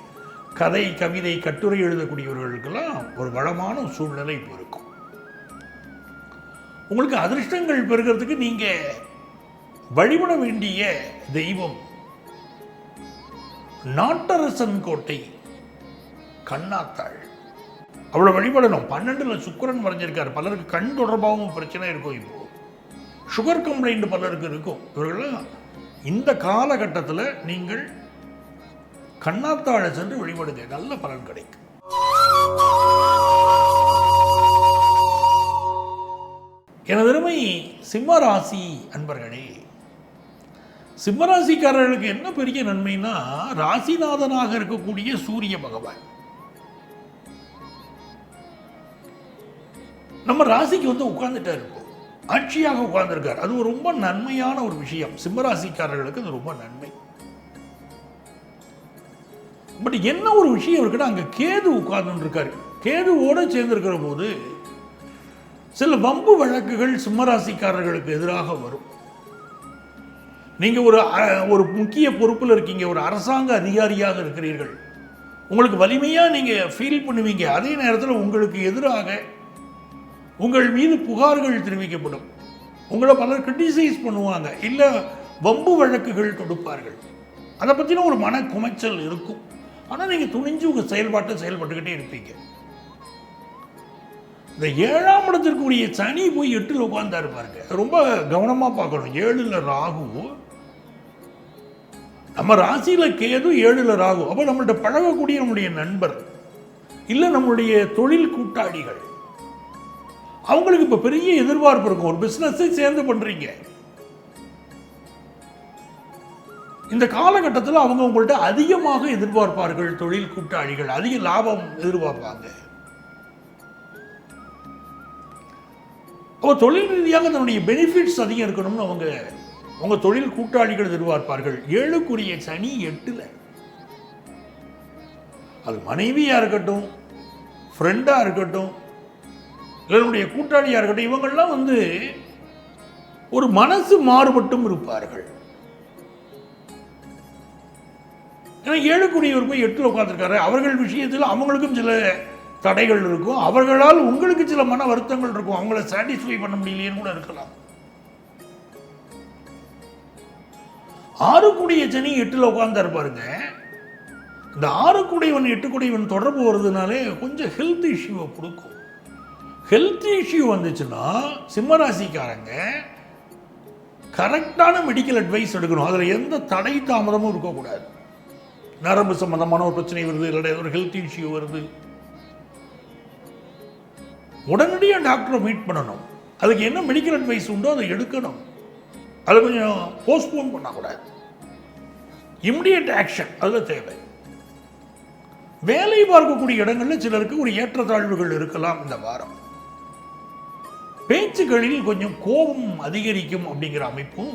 கதை, கவிதை, கட்டுரை எழுதக்கூடியவர்களுக்கெல்லாம் ஒரு வளமான சூழ்நிலை இப்போ இருக்கும். உங்களுக்கு அதிர்ஷ்டங்கள் பெறுகிறதுக்கு நீங்க வழிபட வேண்டிய தெய்வம் நாட்டரசன் கோட்டை கண்ணாத்தாள். அவளை வழிபடணும். 12ல் சுக்கிரன் மறைஞ்சிருக்காரு. பலருக்கு கண் தொடர்பாகவும் பிரச்சனை இருக்கும். இப்போ சுகர் கம்ப்ளைண்ட் பலருக்கு இருக்கும். இவர்கள் இந்த காலகட்டத்தில் நீங்கள் கண்ணாத்தாழை சென்று வழிபடுங்க, நல்ல பலன் கிடைக்கும். எனதருமை சிம்மராசி அன்பர்களே, சிம்மராசிக்காரர்களுக்கு என்ன பெரிய நன்மைனா, ராசிநாதனாக இருக்கக்கூடிய சூரிய பகவான் நம்ம ராசிக்கு உட்கார்ந்துட்டார். இப்போ ஆட்சியாக உட்கார்ந்துருக்கார். அது ஒரு ரொம்ப நன்மையான ஒரு விஷயம். சிம்மராசிக்காரர்களுக்கு அது ரொம்ப நன்மை. பட் என்ன ஒரு விஷயம் இருக்குன்னா, அங்க கேது உட்கார்ந்து இருக்காரு. கேதுவோட சேர்ந்திருக்கிற போது சில வம்பு வழக்குகள் சிம்மராசிக்காரர்களுக்கு எதிராக வரும். நீங்க ஒரு முக்கிய பொறுப்பில் இருக்கீங்க, ஒரு அரசாங்க அதிகாரியாக இருக்கிறீர்கள். உங்களுக்கு வலிமையா நீங்க ஃபீல் பண்ணுவீங்க. அதே நேரத்தில் உங்களுக்கு எதிராக உங்கள் மீது புகார்கள் தெரிவிக்கப்படும். உங்களை பலர் கிரிட்டிசைஸ் பண்ணுவாங்க. இல்லை வம்பு வழக்குகள் தொடுப்பார்கள். அதை பற்றின ஒரு மன குமைச்சல் இருக்கும். ஆனால் நீங்கள் துணிஞ்சு உங்கள் செயல்பாட்டை செயல்பட்டுக்கிட்டே இருப்பீங்க. இந்த 7ஆம் இடத்திற்குரிய சனி போய் 8ல் உட்கார்ந்தா இருப்பாருங்க. ரொம்ப கவனமாக பார்க்கணும். 7ல் ராகு, நம்ம ராசியில் கேது, 7ல் ராகு. அப்போ நம்மள்ட்ட பழகக்கூடிய நம்முடைய நண்பர் இல்லை நம்முடைய தொழில் கூட்டாளிகள், அவங்களுக்கு இப்போ பெரிய எதிர்பார்ப்பு இருக்கும். ஒரு பிஸ்னஸை சேர்ந்து பண்ணுறீங்க, இந்த காலகட்டத்தில் அவங்க உங்கள்கிட்ட அதிகமாக எதிர்பார்ப்பார்கள். தொழில் கூட்டாளிகள் அதிக லாபம் எதிர்பார்ப்பாங்க. அப்போ தொழில் ரீதியாக தன்னுடைய பெனிஃபிட்ஸ் அதிகம் இருக்கணும்னு அவங்க உங்கள் தொழில் கூட்டாளிகள் எதிர்பார்ப்பார்கள். 7க்குரிய சனி 8ல், அது மனைவியாக இருக்கட்டும், ஃப்ரெண்டாக இருக்கட்டும், என்னுடைய கூட்டாளியாக இருக்கட்டும், இவங்கள்லாம் வந்து ஒரு மனசு மாறுபட்டும் இருப்பார்கள். ஏன்னா 7க்குரியவர் போய் 8ல் உட்காந்துருக்காரு. அவர்கள் விஷயத்தில் அவங்களுக்கும் சில தடைகள் இருக்கும். அவர்களால் உங்களுக்கு சில மன வருத்தங்கள் இருக்கும். அவங்கள சாட்டிஸ்ஃபை பண்ண முடியலையேன்னு கூட இருக்கலாம். 6க்குரிய சனி 8ல் உட்கார்ந்தா இருப்பாருங்க. இந்த 6க்குடையவன் 8க்குடையவன் தொடர்பு வருதுனாலே கொஞ்சம் ஹெல்த் இஷ்யூவை கொடுக்கும். ஹெல்த் இஷ்யூ வந்துச்சுன்னா சிம்மராசிக்காரங்க கரெக்டான மெடிக்கல் அட்வைஸ் எடுக்கணும். அதில் எந்த தடை தாமதமும் இருக்கக்கூடாது. நரம்பு சம்பந்தமான ஒரு பிரச்சனை வருது, இல்லை ஒரு ஹெல்த் இஷ்யூ வருது, உடனடியாக டாக்டரை மீட் பண்ணணும். அதுக்கு என்ன மெடிக்கல் அட்வைஸ் உண்டோ அதை எடுக்கணும். அதை கொஞ்சம் போஸ்ட்போன் பண்ணக்கூடாது. இம்மிடியட் ஆக்ஷன் அதில் தேவை. வேலை பார்க்கக்கூடிய இடங்களில் சிலருக்கு ஒரு ஏற்றத்தாழ்வுகள் இருக்கலாம். இந்த வாரம் பேச்சுக்களில் கொஞ்சம் கோபம் அதிகரிக்கும் அப்படிங்கிற அமைப்பும்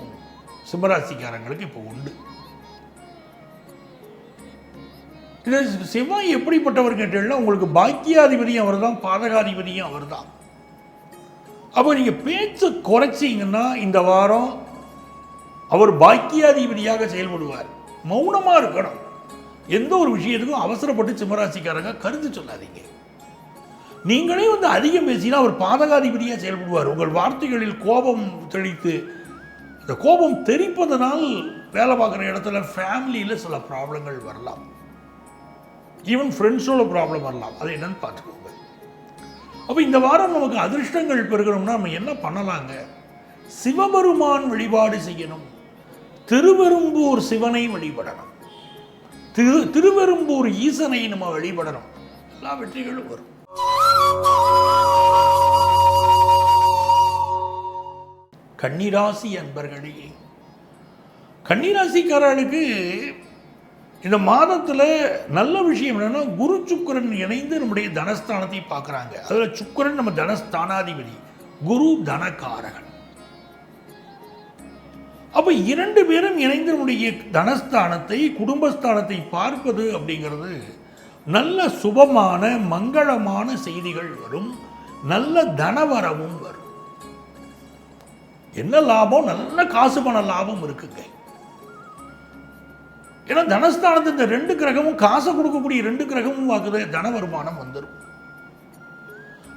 சிம்மராசிக்காரங்களுக்கு இப்போ உண்டு. இது செவ்வாய் எப்படிப்பட்டவர் கேட்டீங்கன்னா, உங்களுக்கு பாக்கியாதிபதியும் அவர் தான், பாதகாதிபதியும் அவர் தான். அப்போ நீங்கள் பேச்சை குறைச்சிங்கன்னா இந்த வாரம் அவர் பாக்கியாதிபதியாக செயல்படுவார். மௌனமாக இருக்கணும். எந்த ஒரு விஷயத்துக்கும் அவசரப்பட்டு சிம்மராசிக்காரங்க கருத்து சொல்லாதீங்க. நீங்களே வந்து அதிகம் பேசினா அவர் பாதகாதிபதியாக செயல்படுவார். உங்கள் வார்த்தைகளில் கோபம் தெளித்து, இந்த கோபம் தெரிப்பதனால் வேலை பார்க்குற இடத்துல ஃபேமிலியில் சில ப்ராப்ளங்கள் வரலாம். ஈவன் ஃப்ரெண்ட்ஸோட ப்ராப்ளம் வரலாம். அது என்னன்னு பார்த்துக்கோங்க. அப்போ இந்த வாரம் நமக்கு அதிர்ஷ்டங்கள் பெருகணும்னா நம்ம என்ன பண்ணலாங்க? சிவபெருமான் வழிபாடு செய்யணும். திருவெரும்பூர் சிவனை வழிபடணும். திருவெரும்பூர் ஈசனை நம்ம வழிபடணும். எல்லா வெற்றிகளும் வரும். கன்னிராசி அன்பர்களே, கன்னிராசிக்காரர்களுக்கு இந்த மாதத்தில் நல்ல விஷயம் என்னன்னா, குரு சுக்கிரன் இணைந்து நம்முடைய தனஸ்தானத்தை பார்க்குறாங்க. அதில் சுக்கிரன் நம்ம தனஸ்தானாதிபதி, குரு தனகாரகன். அப்போ 2 பேரும் இணைந்து நம்முடைய தனஸ்தானத்தை, குடும்பஸ்தானத்தை பார்ப்பது அப்படிங்கிறது நல்ல சுபமான மங்களமான செய்திகள் வரும். நல்ல தனவரவும் வரும். என்ன லாபம்? நல்ல காசு பண லாபம் இருக்குங்க. ஏன்னா தனஸ்தானத்து இந்த 2 கிரகமும், காசை கொடுக்கக்கூடிய 2 கிரகமும் வாக்குது, தன வருமானம் வந்துடும்.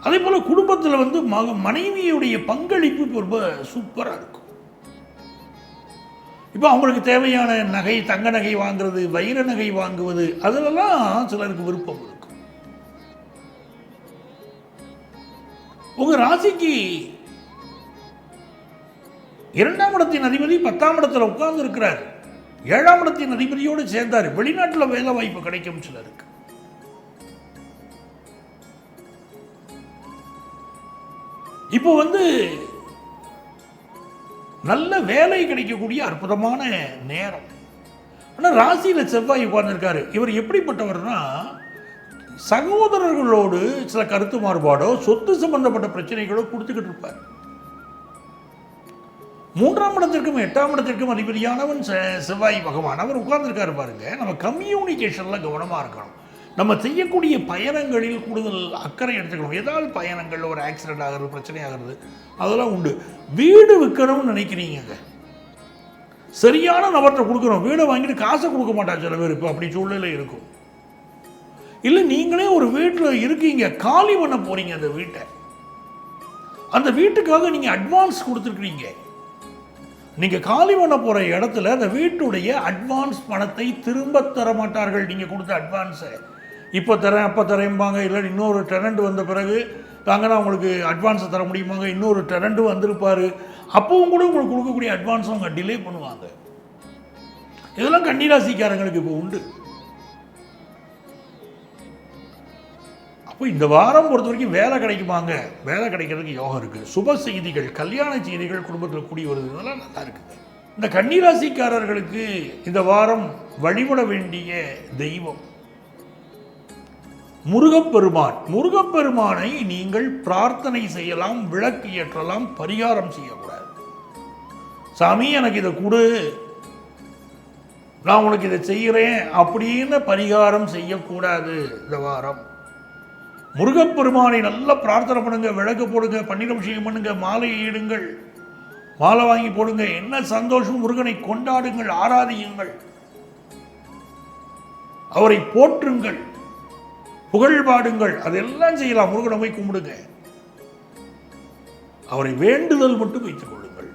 அதே போல குடும்பத்தில் வந்து மனைவியுடைய பங்களிப்பு ரொம்ப சூப்பராக இருக்கும். இப்போ அவங்களுக்கு தேவையான நகை, தங்க நகை வாங்குறது, வைர நகை வாங்குவது, அதிலெல்லாம் சிலருக்கு விருப்பம் இருக்கும். உங்க ராசிக்கு 2ஆம் இடத்தின் அதிபதி 10ஆம் இடத்துல உட்கார்ந்து இருக்கிறார். 7ஆம் இடத்தின் அதிபதியோடு சேர்ந்தார். வெளிநாட்டில் வேலை வாய்ப்பு கிடைக்கும் சிலருக்கு. இப்போ வந்து நல்ல வேலை கிடைக்கக்கூடிய அற்புதமான நேரம். ஆனால் ராசியில் செவ்வாய் உட்கார்ந்துருக்காரு. இவர் எப்படிப்பட்டவர்னா, சகோதரர்களோடு சில கருத்து மாறுபாடோ சொத்து சம்பந்தப்பட்ட பிரச்சனைகளோ கொடுத்துக்கிட்டு இருப்பார். 3ஆம் இடத்திற்கும் 8ஆம் இடத்திற்கும் அதிபதியானவன் செவ்வாய் பகவான். அவர் உட்கார்ந்துருக்காரு பாருங்க. நம்ம கம்யூனிகேஷன்ல கவனமாக இருக்கணும். நம்ம செய்யக்கூடிய பயணங்களில் கூடுதல் அக்கறை எடுத்துக்கணும். ஏதாவது பயணங்கள் ஒரு ஆக்சிடென்ட் ஆகிறது, பிரச்சனை ஆகிறது, அதெல்லாம் உண்டு. வீடு விற்கணும்னு நினைக்கிறீங்க, சரியான நபர்கிட்ட கொடுக்கணும். வீடை வாங்கிட்டு காசை கொடுக்க மாட்டாங்க சில பேர். இப்போ அப்படி சூழ்நிலை இருக்கும். இல்லை நீங்களே ஒரு வீட்டில் இருக்கீங்க, காலி பண்ண போறீங்க அந்த வீட்டை. அந்த வீட்டுக்காக நீங்கள் அட்வான்ஸ் கொடுத்துருக்கிறீங்க. நீங்கள் காலி பண்ண போகிற இடத்துல அந்த வீட்டுடைய அட்வான்ஸ் பணத்தை திரும்ப தர மாட்டார்கள். நீங்கள் கொடுத்த அட்வான்ஸை இப்போ தரேன் அப்போ தரேன்பாங்க. இல்லை இன்னொரு டெனண்ட் வந்த பிறகு தாங்கன்னா உங்களுக்கு அட்வான்ஸை தர முடியுமாங்க. இன்னொரு டெனண்ட் வந்திருப்பார், அப்பவும் கூட உங்களுக்கு கொடுக்கக்கூடிய அட்வான்ஸை அவங்க டிலே பண்ணுவாங்க. இதெல்லாம் கன்னிராசிக்காரங்களுக்கு இப்போ உண்டு. அப்போ இந்த வாரம் பொறுத்த வரைக்கும் வேலை கிடைக்குமாங்க, வேலை கிடைக்கிறதுக்கு யோகம் இருக்குது. சுப செய்திகள், கல்யாண செய்திகள் குடும்பத்தில் கூடி வருது, இதெல்லாம் நல்லா இருக்குது. இந்த கன்னிராசிக்காரர்களுக்கு இந்த வாரம் வழிபட வேண்டிய தெய்வம் முருகப்பெருமான். முருகப்பெருமானை நீங்கள் பிரார்த்தனை செய்யலாம், விளக்கு ஏற்றலாம், பரிகாரம் செய்யக்கூடாது. சாமி எனக்கு இதை கொடு, நான் உனக்கு இதை செய்கிறேன் அப்படின்னு பரிகாரம் செய்யக்கூடாது. இந்த வாரம் முருகப்பெருமானை நல்லா பிரார்த்தனை பண்ணுங்க, விளக்கு போடுங்க, பன்னிரபிஷேகம் பண்ணுங்க, மாலை ஈடுங்கள், மாலை வாங்கி போடுங்க. என்ன சந்தோஷம், முருகனை கொண்டாடுங்கள், ஆராதியுங்கள், அவரை போற்றுங்கள், புகழ் பாடுங்கள், அதெல்லாம் செய்யலாம். முருகனை போய் கும்பிடுங்க, அவரை வேண்டுதல் மட்டும் வைத்துக் கொள்ளுங்கள்.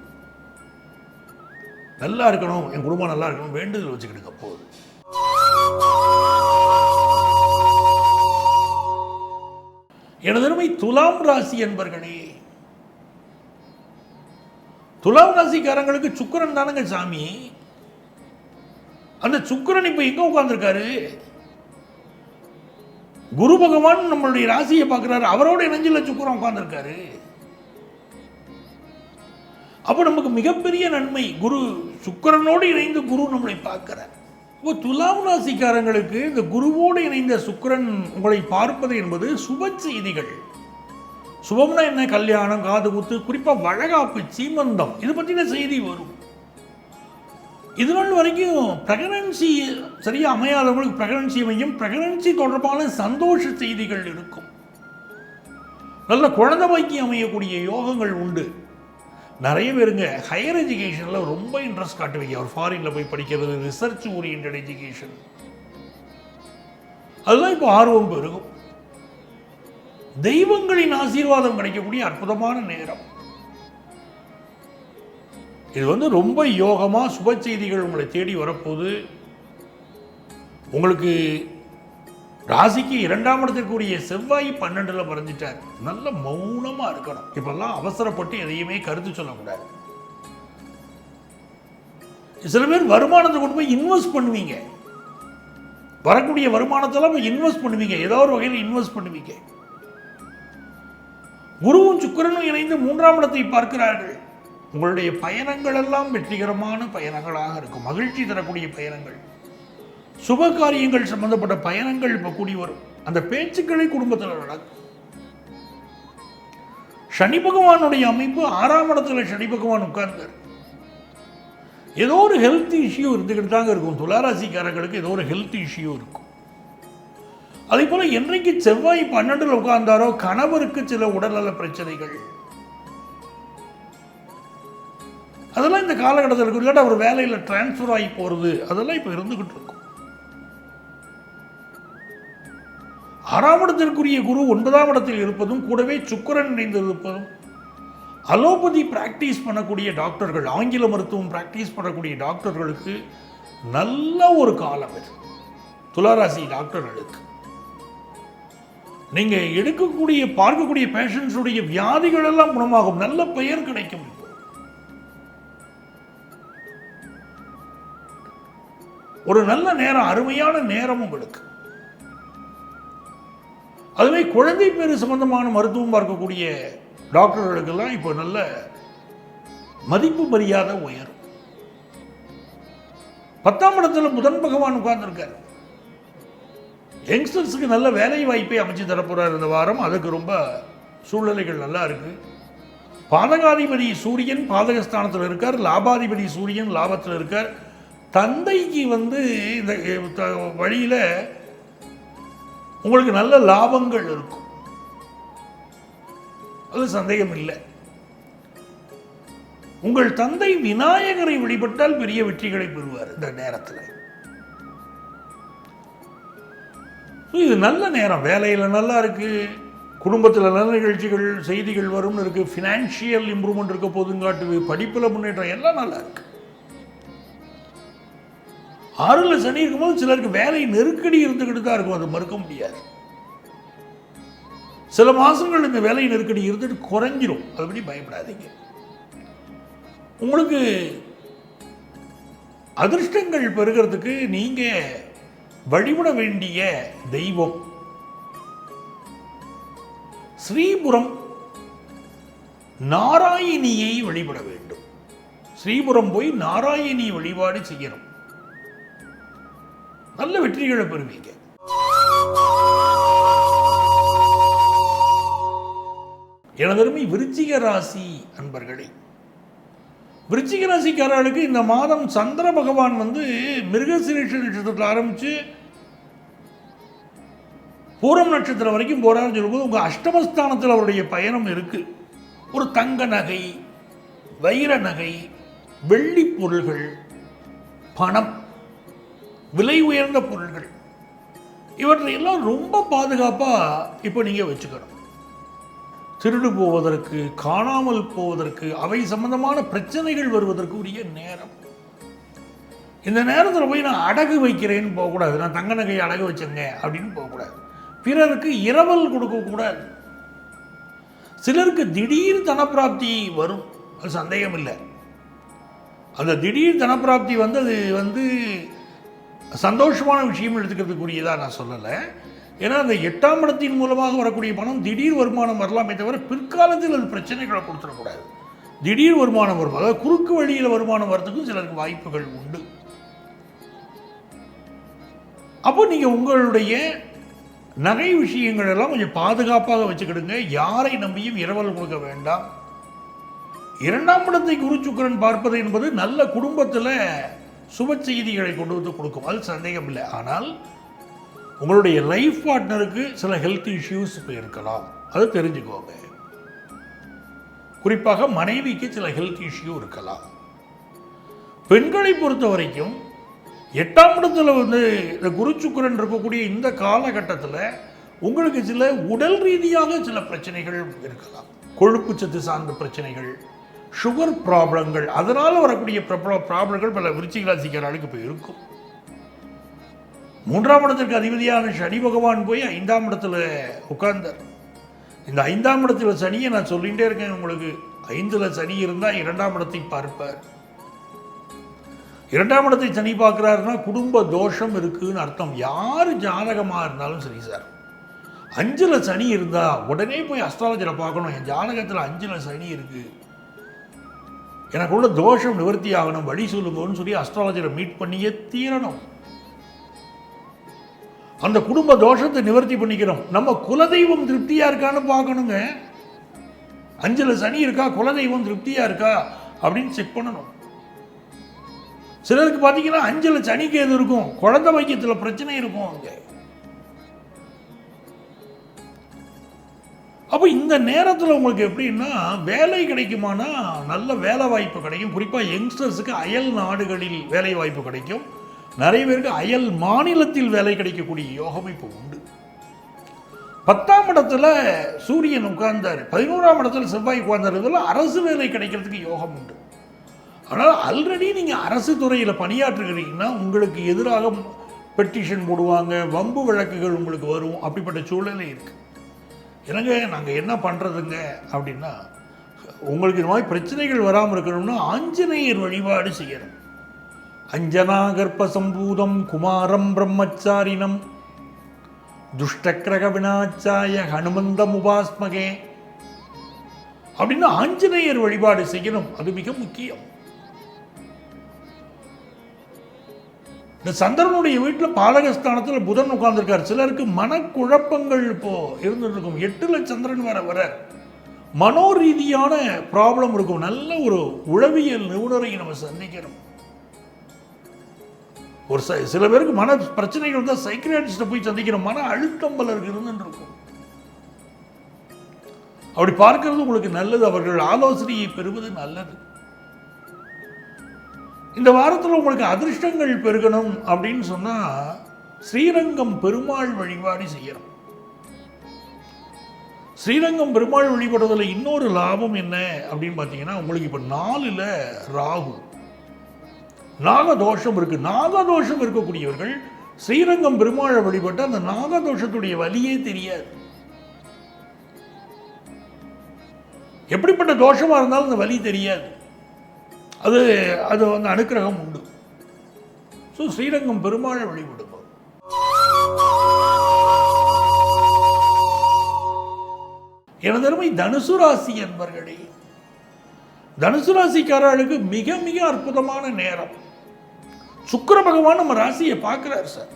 நல்லா இருக்கணும், என் குடும்பம் நல்லா இருக்கணும், வேண்டுதல் வச்சுக்கிடுங்க போதும். எனதருமை துலாம் ராசி என்பர்களே, துலாம் ராசிக்காரங்களுக்கு சுக்கிரன் தானுங்க சாமி. அந்த சுக்கிரன் இப்ப எங்க உட்கார்ந்துருக்காரு? குரு பகவான் நம்மளுடைய ராசியை பார்க்கிறாரு, அவரோட இணைஞ்சில சுக்கிரன் உட்கார்ந்துருக்காரு. அப்ப நமக்கு மிகப்பெரிய நன்மை. குரு சுக்கிரனோடு இணைந்து குரு நம்மளை பார்க்கிறார். இப்போ துலாம் ராசிக்காரங்களுக்கு இந்த குருவோடு இணைந்த சுக்கிரன் உங்களை பார்ப்பது என்பது சுப செய்திகள். சுபம்னா என்ன? கல்யாணம், காது குத்து, குறிப்பாக வழகாப்பு, சீமந்தம், இது பற்றின செய்தி வரும். இது நாள் வரைக்கும் பிரெக்னன்சி சரியா அமையாதவங்களுக்கு பிரெக்னன்சி அமையும், பிரெக்னன்சி தொடர்பான சந்தோஷ செய்திகள் இருக்கும், நல்ல குழந்தை பாக்கியம் அமையக்கூடிய யோகங்கள் உண்டு. நிறைய பேருங்க ஹையர் எஜுகேஷனில் ரொம்ப இன்ட்ரெஸ்ட் காட்டுவீங்க. அவர் ஃபாரினில் போய் படிக்கிறது, ரிசர்ச் ஓரியன்ட் எஜுகேஷன், அதெல்லாம் இப்போ ஆர்வம் பெருகும். தெய்வங்களின் ஆசீர்வாதம் கிடைக்கக்கூடிய அற்புதமான நேரம் இது. ரொம்ப யோகமா சுப செய்திகள் உங்களை தேடி வரப்போகுது. உங்களுக்கு ராசிக்கு 2ஆம் இடத்திற்குரிய செவ்வாய் 12ல் மறைஞ்சிட்டார். நல்ல மௌனமா இருக்கணும். இப்பெல்லாம் அவசரப்பட்டு எதையுமே கருத்து சொல்லக்கூடாது. சில பேர் வருமானத்தை கொண்டு போய் இன்வெஸ்ட் பண்ணுவீங்க, வரக்கூடிய வருமானத்தெல்லாம் இன்வெஸ்ட் பண்ணுவீங்க, ஏதோ ஒரு வகையில் இன்வெஸ்ட் பண்ணுவீங்க. குருவும் சுக்கிரனும் இணைந்து 3ஆம் இடத்தை பார்க்கிறார்கள். உங்களுடைய பயணங்கள் எல்லாம் வெற்றிகரமான பயணங்களாக இருக்கும், மகிழ்ச்சி தரக்கூடிய பயணங்கள், சுப காரியங்கள் சம்பந்தப்பட்ட பயணங்கள் இப்போ கூடி வரும். அந்த பேச்சுக்களை குடும்பத்தில் நடக்கும். சனி பகவானுடைய அமைப்பு 6ஆம் இடத்துல சனி பகவான் உட்கார்ந்தார். ஏதோ ஒரு ஹெல்த் இஷ்யூ இருந்துக்கிட்டு தாங்க இருக்கும். துளாராசிக்காரர்களுக்கு ஏதோ ஒரு ஹெல்த் இஷ்யூ இருக்கும். அதே போல என்றைக்கு செவ்வாய் 12ல் உட்கார்ந்தாரோ கணவருக்கு சில உடல்நல பிரச்சனைகள், அதெல்லாம் இந்த காலகட்டத்தில் இருக்கும். இல்லாட்ட அவர் வேலையில் டிரான்ஸ்ஃபர் ஆகி போறது, அதெல்லாம் இப்போ இருந்துகிட்டு இருக்கும். 6ஆம் இடத்திற்குரிய குரு 9ஆம் இடத்தில் இருப்பதும் கூடவே சுக்கிரன் இணைந்து இருப்பதும் அலோபதி பிராக்டிஸ் பண்ணக்கூடிய டாக்டர்கள், ஆங்கில மருத்துவம் பிராக்டிஸ் பண்ணக்கூடிய டாக்டர்களுக்கு நல்ல ஒரு காலம் இது. துளாராசி டாக்டர்களுக்கு நீங்க எடுக்கக்கூடிய பார்க்கக்கூடிய பேஷண்ட்ஸுடைய வியாதிகள் எல்லாம் குணமாகும், நல்ல பெயர் கிடைக்கும். ஒரு நல்ல நேரம், அருமையான நேரம் உங்களுக்கு. அதுவே குழந்தை பேரு சம்பந்தமான மருத்துவம் பார்க்கக்கூடிய டாக்டர்களுக்கெல்லாம் இப்போ நல்ல மதிப்பு மரியாதை உயரும். 10ஆம் இடத்துல புதன் பகவான் உட்கார்ந்துருக்கார். யங்ஸ்டர்ஸுக்கு நல்ல வேலை வாய்ப்பை அமைச்சு தரப்போறார் இந்த வாரம். அதுக்கு ரொம்ப சூழ்நிலைகள் நல்லா இருக்கு. பாதகாதிபதி சூரியன் பாதகஸ்தானத்தில் இருக்கார், லாபாதிபதி சூரியன் லாபத்தில் இருக்கார். தந்தைக்கு இந்த வழியில உங்களுக்கு நல்ல லாபங்கள் இருக்கும், அது சந்தேகம் இல்லை. உங்கள் தந்தை விநாயகரை வழிபட்டால் பெரிய வெற்றிகளை பெறுவார் இந்த நேரத்தில். இது நல்ல நேரம், வேலையில் நல்லா இருக்கு, குடும்பத்தில் நல்ல நிகழ்ச்சிகள் செய்திகள் வரும்னு இருக்கு, ஃபினான்ஷியல் இம்ப்ரூவ்மெண்ட் இருக்க போதுன்னு காட்டுது, படிப்பில் முன்னேற்றம் எல்லாம் நல்லா இருக்கு. 6ல் சனி இருக்கும்போது சிலருக்கு வேலை நெருக்கடி இருந்துக்கிட்டு தான் இருக்கும், அது மறுக்க முடியாது. சில மாசங்கள் இந்த வேலை நெருக்கடி இருந்துட்டு குறைஞ்சிரும், அதை பற்றி பயப்படாதீங்க. உங்களுக்கு அதிர்ஷ்டங்கள் பெறுகிறதுக்கு நீங்க வழிபட வேண்டிய தெய்வம் ஸ்ரீபுரம் நாராயணியை வழிபட வேண்டும். ஸ்ரீபுரம் போய் நாராயணி வழிபாடு செய்யணும், நல்ல வெற்றிகளை பெறுவீங்க. எனதருமை விருச்சிக ராசி அன்பர்களே, விருச்சிக ராசிக்காரர்களுக்கு இந்த மாதம் சந்திர பகவான் மிருகசீரிஷ நட்சத்திரத்தில் ஆரம்பிச்சு பூரம் நட்சத்திரம் வரைக்கும் போறாருன்னு சொல்லும்போது உங்க அஷ்டமஸ்தானத்தில் அவருடைய பயணம் இருக்கு. ஒரு தங்க நகை, வைர நகை, வெள்ளி பொருள்கள், பணம், விலை உயர்ந்த பொருள்கள், இவற்றையெல்லாம் ரொம்ப பாதுகாப்பா இப்போ நீங்க வச்சுக்கணும். திருடு போவதற்கு, காணாமல் போவதற்கு, அவை சம்பந்தமான பிரச்சனைகள் வருவதற்கு உரிய நேரம். இந்த நேரத்தில் போய் நான் அடகு வைக்கிறேன்னு போகக்கூடாது, நான் தங்க நகையை அடகு வச்சேங்க அப்படின்னு போகக்கூடாது. பிறருக்கு இரவல் கொடுக்கக்கூடாது. சிலருக்கு திடீர் தனப்பிராப்தி வரும், அது சந்தேகம் இல்லை. அந்த திடீர் தனப்பிராப்தி அது சந்தோஷமான விஷயம் எடுத்துக்கிறதுக்குரியதாக நான் சொல்லலை. ஏன்னா அந்த 8ஆம் இடத்தின் மூலமாக வரக்கூடிய பணம் திடீர் வருமானம் வரலாமே தவிர பிற்காலத்தில் அது பிரச்சனைகளை கொடுத்துடக்கூடாது. திடீர் வருமானம் வரும், அதாவது குறுக்கு வழியில் வருமானம் வரதுக்கும் சிலருக்கு வாய்ப்புகள் உண்டு. அப்போ நீங்கள் உங்களுடைய நகை விஷயங்கள் எல்லாம் கொஞ்சம் பாதுகாப்பாக வச்சுக்கிடுங்க. யாரை நம்பியும் இரவல் கொடுக்க வேண்டாம். 2ஆம் இடத்தை குரு சுக்கிரன் பார்ப்பது என்பது நல்ல குடும்பத்தில் சுப செய்திகளை கொண்டு வந்து கொடுக்கும், அது சந்தேகம் இல்லை. ஆனால் உங்களுடைய லைஃப் பார்ட்னருக்கு சில ஹெல்த் இஷ்யூஸ் இருக்கலாம், அதை தெரிஞ்சுக்கோங்க. குறிப்பாக மனைவிக்கு சில ஹெல்த் இஷ்யூ இருக்கலாம். பெண்களை பொறுத்த வரைக்கும் 8ஆம் இடத்துல இந்த குரு சுக்கிரன் இருக்கக்கூடிய இந்த காலகட்டத்தில் உங்களுக்கு சில உடல் ரீதியாக சில பிரச்சனைகள் இருக்கலாம். கொழுப்பு சத்து சார்ந்த பிரச்சனைகள், சுகர் ப்ராப்ளங்கள், அதனால் வரக்கூடிய ப்ராப்ளங்கள் பல விருச்சிக ராசிக்காரர்களுக்கு இப்போ இருக்கும். 3ஆம் இடத்திற்கு அதிபதியான சனி பகவான் போய் 5ஆம் இடத்துல உட்கார்ந்தார். இந்த 5ஆம் இடத்துல சனியை நான் சொல்லிகிட்டே இருக்கேன் உங்களுக்கு. 5ல் சனி இருந்தால் 2ஆம் இடத்தை பார்ப்பார். 2ஆம் இடத்தை சனி பார்க்குறாருன்னா குடும்ப தோஷம் இருக்குன்னு அர்த்தம். யார் ஜாதகமாக இருந்தாலும் சரி சார், 5ல் சனி இருந்தால் உடனே போய் அஸ்ட்ராலஜரை பார்க்கணும். என் ஜாதகத்தில் 5ல் சனி இருக்கு, எனக்குள்ள தோஷம் நிவர்த்தி ஆகணும், வழி சொல்லுங்கன்னு சொல்லி அஸ்ட்ராலஜரை மீட் பண்ணியே தீரணும். அந்த குடும்ப தோஷத்தை நிவர்த்தி பண்ணிக்கிறோம். நம்ம குலதெய்வம் திருப்தியா இருக்கான்னு பார்க்கணுங்க. 5ல் சனி இருக்கா, குலதெய்வம் திருப்தியா இருக்கா அப்படின்னு செக் பண்ணணும். சிலருக்கு பார்த்தீங்கன்னா 5ல் சனிக்கு எது இருக்கும், குழந்தை வைத்தியத்தில் பிரச்சனை இருக்கும் அங்க. அப்போ இந்த நேரத்தில் உங்களுக்கு எப்படின்னா வேலை கிடைக்குமானா நல்ல வேலை வாய்ப்பு கிடைக்கும். குறிப்பாக யங்ஸ்டர்ஸுக்கு அயல் நாடுகளில் வேலை வாய்ப்பு கிடைக்கும். நிறைய பேருக்கு அயல் மாநிலத்தில் வேலை கிடைக்கக்கூடிய யோகம் இப்போ உண்டு. 10ஆம் இடத்துல சூரியன் உட்கார்ந்தார், 11ஆம் இடத்துல செவ்வாய் உட்கார்ந்தார். இதெல்லாம் அரசு வேலை கிடைக்கிறதுக்கு யோகம் உண்டு. ஆனால் ஆல்ரெடி நீங்கள் அரசு துறையில் பணியாற்றுகிறீங்கன்னா உங்களுக்கு எதிராக பெட்டிஷன் போடுவாங்க, வம்பு வழக்குகள் உங்களுக்கு வரும். அப்படிப்பட்ட சூழ்நிலை இருக்குது. எனக்கு நாங்கள் என்ன பண்ணுறதுங்க அப்படின்னா, உங்களுக்கு இந்த மாதிரி பிரச்சனைகள் வராமல் இருக்கணும்னா ஆஞ்சநேயர் வழிபாடு செய்யணும். அஞ்சனா கர்ப்ப சம்பூதம் குமாரம் பிரம்மச்சாரினம் துஷ்டக்கிரக வினாச்சாய ஹனுமந்தம் உபாஸ்மகே அப்படின்னு ஆஞ்சநேயர் வழிபாடு செய்யணும். அது மிக முக்கியம். இந்த சந்திரனுடைய வீட்டில் பாலகஸ்தானத்தில் புதன் உட்கார்ந்துருக்கார். சிலருக்கு மனக்குழப்பங்கள் இப்போ இருந்துட்டு இருக்கும். 8ல் சந்திரன் வர மனோ ரீதியான ப்ராப்ளம் இருக்கும். நல்ல ஒரு உளவியல் நிபுணரை நம்ம சந்திக்கணும். ஒரு சில பேருக்கு மன பிரச்சனைகள் இருந்தால் சைக்கியாட்ரிஸ்ட்டை போய் சந்திக்கணும். மன அழுத்தம் பலருக்கு இருந்துட்டு இருக்கும். அப்படி பார்க்கறது உங்களுக்கு நல்லது. அவர்கள் ஆலோசனையை பெறுவது நல்லது. இந்த வாரத்தில் உங்களுக்கு அதிர்ஷ்டங்கள் பெருகணும் அப்படின்னு சொன்னால் ஸ்ரீரங்கம் பெருமாள் வழிபாடு செய்யணும். ஸ்ரீரங்கம் பெருமாள் வழிபடுறதுல இன்னொரு லாபம் என்ன அப்படின்னு பார்த்தீங்கன்னா, உங்களுக்கு இப்போ 4ல் ராகு, நாகதோஷம் இருக்கு. நாகதோஷம் இருக்கக்கூடியவர்கள் ஸ்ரீரங்கம் பெருமாளை வழிபட்டு அந்த நாகதோஷத்துடைய வலியே தெரியாது. எப்படிப்பட்ட தோஷமா இருந்தாலும் அந்த வலி தெரியாது. அது அது வந்து அனுக்கிரகம் உண்டு. ஸோ ஸ்ரீரங்கம் பெருமாளை வழிபடுவோம். எனதருமை தனுசு ராசி என்பர்களே, தனுசு ராசிக்காரர்களுக்கு மிக மிக அற்புதமான நேரம். சுக்கிர பகவான் நம்ம ராசியை பார்க்கிறார் சார்.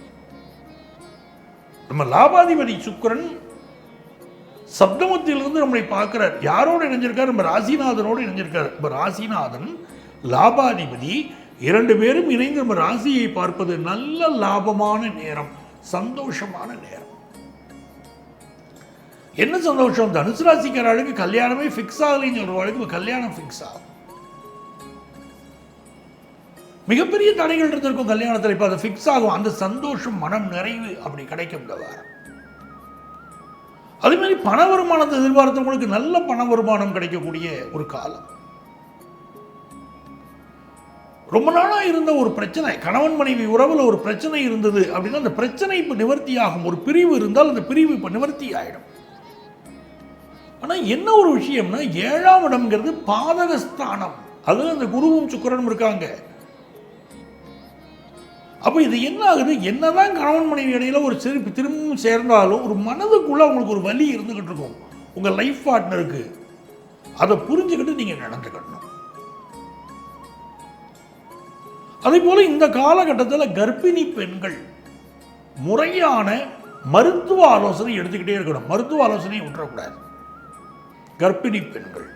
நம்ம லாபாதிபதி சுக்கிரன் சப்தமத்திலிருந்து நம்மளை பார்க்கிறார். யாரோடு இணைஞ்சிருக்கார்? நம்ம ராசிநாதனோடு இணைஞ்சிருக்கார். நம்ம ராசிநாதன் லாபாதிபதி 2 பேரும் இணைந்து நம்ம ராசியை பார்ப்பது நல்ல லாபமான நேரம், சந்தோஷமான நேரம். என்ன சந்தோஷம்? தனுசு ராசிக்காரர்களுக்கு கல்யாணமே ஃபிக்ஸ் ஆகலைன்னு சொல்றவர்களுக்கு கல்யாணம் ஃபிக்ஸ் ஆகும். மிகப்பெரிய தடைகள் இருந்திருக்கும் கல்யாணத்தில், இப்போ அது ஃபிக்ஸ் ஆகும். அந்த சந்தோஷம், மனம் நிறைவு அப்படி கிடைக்கும் இந்த வாரம். அதே மாதிரி பண வருமானத்தை எதிர்பார்த்தவங்களுக்கு நல்ல பண வருமானம் கிடைக்கக்கூடிய ஒரு காலம். ரொம்ப நாளாக இருந்த ஒரு பிரச்சனை, கணவன் மனைவி உறவில் ஒரு பிரச்சனை இருந்தது அப்படின்னா அந்த பிரச்சனை இப்போ நிவர்த்தி ஆகும். ஒரு பிரிவு இருந்தால் அந்த பிரிவு இப்போ நிவர்த்தி ஆகிடும். ஆனால் என்ன ஒரு விஷயம்னா, 7ஆம் இடம்ங்கிறது பாதகஸ்தானம். அது அந்த குருவும் சுக்கிரனும் இருக்காங்க. அப்போ இது என்ன ஆகுது? என்னதான் கணவன் மனைவி இடையில ஒரு திரும்பவும் சேர்ந்தாலும் ஒரு மனதுக்குள்ள உங்களுக்கு ஒரு வலி இருந்துகிட்டு இருக்கும். உங்கள் லைஃப் பார்ட்னருக்கு அதை புரிஞ்சுக்கிட்டு நீங்கள் நடந்துக்கணும். அதே போல இந்த காலகட்டத்தில் கர்ப்பிணி பெண்கள் முறையான மருத்துவ ஆலோசனை எடுத்துக்கிட்டே இருக்கணும். மருத்துவ ஆலோசனை விட்டுறக்கூடாது. கர்ப்பிணி பெண்கள்,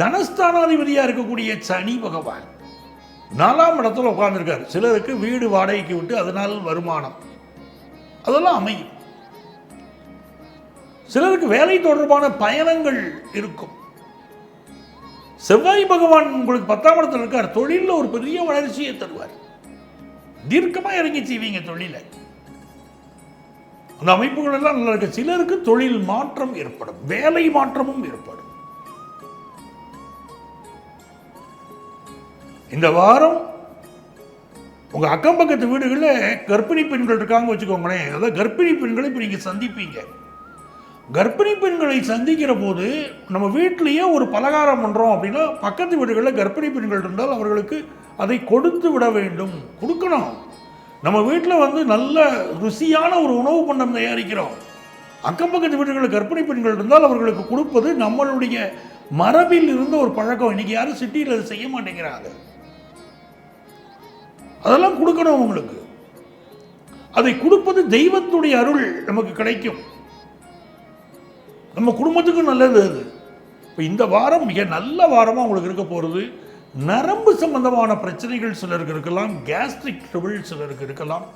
தனஸ்தானாதிபதியாக இருக்கக்கூடிய சனி பகவான் 4ஆம் இடத்துல உட்கார்ந்துருக்கார். சிலருக்கு வீடு வாடகைக்கு விட்டு அதனால் வருமானம் அதெல்லாம் அமையும். சிலருக்கு வேலை தொடர்பான பயணங்கள் இருக்கும். செவ்வாய் பகவான் உங்களுக்கு 10ஆம் இடத்துல இருக்கார். தொழிலில் ஒரு பெரிய வளர்ச்சியை தருவார். தீர்க்கமாக இறங்கி செய்வீங்க தொழிலை. அந்த அமைப்புகள் எல்லாம் நல்லா இருக்கு. சிலருக்கு தொழில் மாற்றம் ஏற்படும், வேலை மாற்றமும் ஏற்படும். இந்த வாரம் உங்க அக்கம் பக்கத்து வீடுகளில் கர்ப்பிணி பெண்கள் இருக்காங்க வச்சுக்கோங்களேன். அதாவது கர்ப்பிணி பெண்களை இப்போ நீங்க சந்திப்பீங்க. கர்ப்பிணி பெண்களை சந்திக்கிற போது நம்ம வீட்டிலேயே ஒரு பலகாரம் பண்ணுறோம் அப்படின்னா பக்கத்து வீடுகளில் கர்ப்பிணி பெண்கள் இருந்தால் அவர்களுக்கு அதை கொடுத்து விட வேண்டும், கொடுக்கணும். நம்ம வீட்டில் வந்து நல்ல ருசியான ஒரு உணவு பண்டம் தயாரிக்கிறோம். அக்கம் பக்கத்து வீடுகளில் கர்ப்பிணி பெண்கள் இருந்தால் அவர்களுக்கு கொடுப்பது நம்மளுடைய மரபில் இருந்த ஒரு பழக்கம். இன்னைக்கு யாரும் சிட்டியில் அதை செய்ய மாட்டேங்கிறாங்க. அதெல்லாம் கொடுக்கணும் உங்களுக்கு. அதை கொடுப்பது தெய்வத்துடைய அருள் நமக்கு கிடைக்கும். நம்ம குடும்பத்துக்கும் நல்லது அது. இப்போ இந்த வாரம் மிக நல்ல வாரமாக உங்களுக்கு இருக்க போகிறது. நரம்பு சம்பந்தமான பிரச்சனைகள் சிலருக்கு இருக்கலாம், கேஸ்ட்ரிக் ட்ரபிள் சிலருக்கு இருக்கலாம்.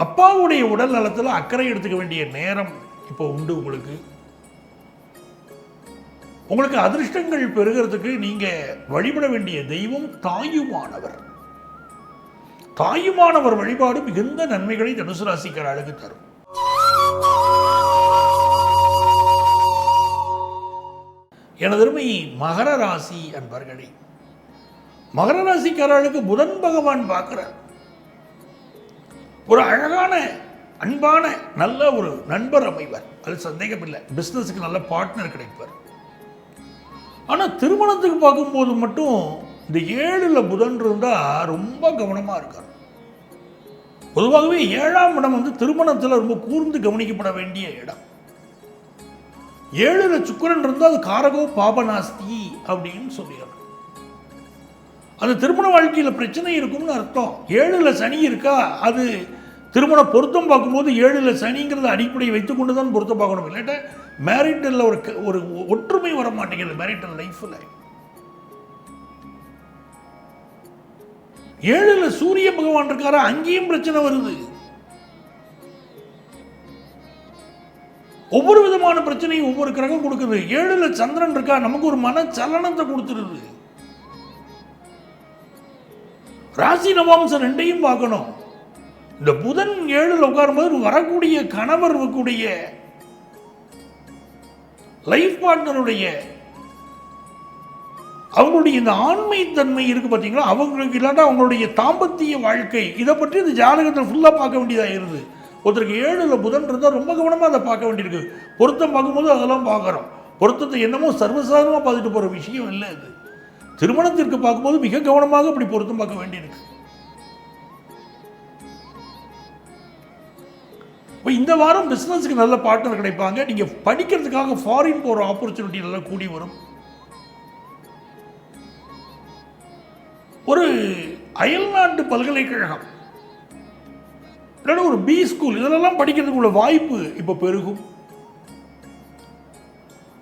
அப்பாவுடைய உடல் நலத்தில் அக்கறை எடுத்துக்க வேண்டிய நேரம் இப்போ உண்டு உங்களுக்கு. உங்களுக்கு அதிர்ஷ்டங்கள் பெறுகிறதுக்கு நீங்க வழிபட வேண்டிய தெய்வம் தாயுமானவர். தாயுமானவர் வழிபாடு மிகுந்த நன்மைகளை தனுசு ராசிக்காரர்களுக்கு தரும். எனதருமை மகர ராசி அன்பர்களே, மகர ராசிக்காரர்களுக்கு புதன் பகவான் பார்க்கிறார். ஒரு அழகான அன்பான நல்ல ஒரு நண்பர் அமைவர், அது சந்தேகம் இல்லை. பிஸ்னஸுக்கு நல்ல பார்ட்னர் கிடைப்பார். ஆனால் திருமணத்துக்கு பார்க்கும்போது மட்டும் இந்த 7ல் புதன் இருந்தால் ரொம்ப கவனமாக இருக்கார். பொதுவாகவே 7ஆம் இடம் வந்து திருமணத்தில் ரொம்ப கூர்ந்து கவனிக்கப்பட வேண்டிய இடம். 7ல் சுக்கிரன் இருந்தால் அது காரகோ பாபநாஸ்தி அப்படின்னு சொல்லிடுறாங்க. அந்த திருமண வாழ்க்கையில் பிரச்சனை இருக்கும்னு அர்த்தம். 7ல் சனி இருக்கா, அது திருமண பொருத்தம் பார்க்கும்போது 7ல் சனிங்கிறத அடிப்படையை வைத்துக்கொண்டு தான் பொருத்தம் பார்க்கணும். இல்லாட்ட மேரிட்டலில் ஒரு ஒற்றுமை வர மாட்டேங்குது. மேரிட்டல் லைஃப்பில் 7ல் சூரிய பகவான் இருக்காரா, அங்கேயும் பிரச்சனை வருது. ஒவ்வொரு விதமான பிரச்சனையும் ஒவ்வொரு கிரகம் கொடுக்குது. 7ல் சந்திரன் இருக்கா, நமக்கு ஒரு மன சலனத்தை கொடுத்துருது. ராசி நவாம்சம் 2ஐயும் பார்க்கணும். இந்த புதன் 7ல் உட்காரும்போது வரக்கூடிய கணவர் இருக்கக்கூடிய லைஃப் பார்ட்னருடைய அவங்களுடைய இந்த ஆண்மை தன்மை இருக்கு பார்த்தீங்களா, அவங்களுக்கு இல்லாட்டா அவங்களுடைய தாம்பத்திய வாழ்க்கை, இதை பற்றி இந்த ஜாதகத்தில் ஃபுல்லாக பார்க்க வேண்டியதாக இருது. ஒருத்தருக்கு 7ல் புதன் இருந்தால் ரொம்ப கவனமாக அதை பார்க்க வேண்டியிருக்கு. பொருத்தம் பார்க்கும்போது அதெல்லாம் பார்க்குறோம். பொருத்தத்தை என்னமோ சர்வசாதாரணமாக பார்த்துட்டு போகிற விஷயம் இல்லை. அது திருமணத்திற்கு பார்க்கும்போது மிக கவனமாக அப்படி பொருத்தம் பார்க்க வேண்டியிருக்கு. இப்போ இந்த வாரம் பிஸ்னஸுக்கு நல்ல பார்ட்னர் கிடைப்பாங்க. நீங்கள் படிக்கிறதுக்காக ஃபாரின் போகிற ஆப்பர்ச்சுனிட்டி நல்லா கூடி வரும். ஒரு அயல்நாட்டு பல்கலைக்கழகம் இல்லைன்னா ஒரு பி ஸ்கூல் இதெல்லாம் படிக்கிறதுக்குள்ள வாய்ப்பு இப்போ பெருகும்.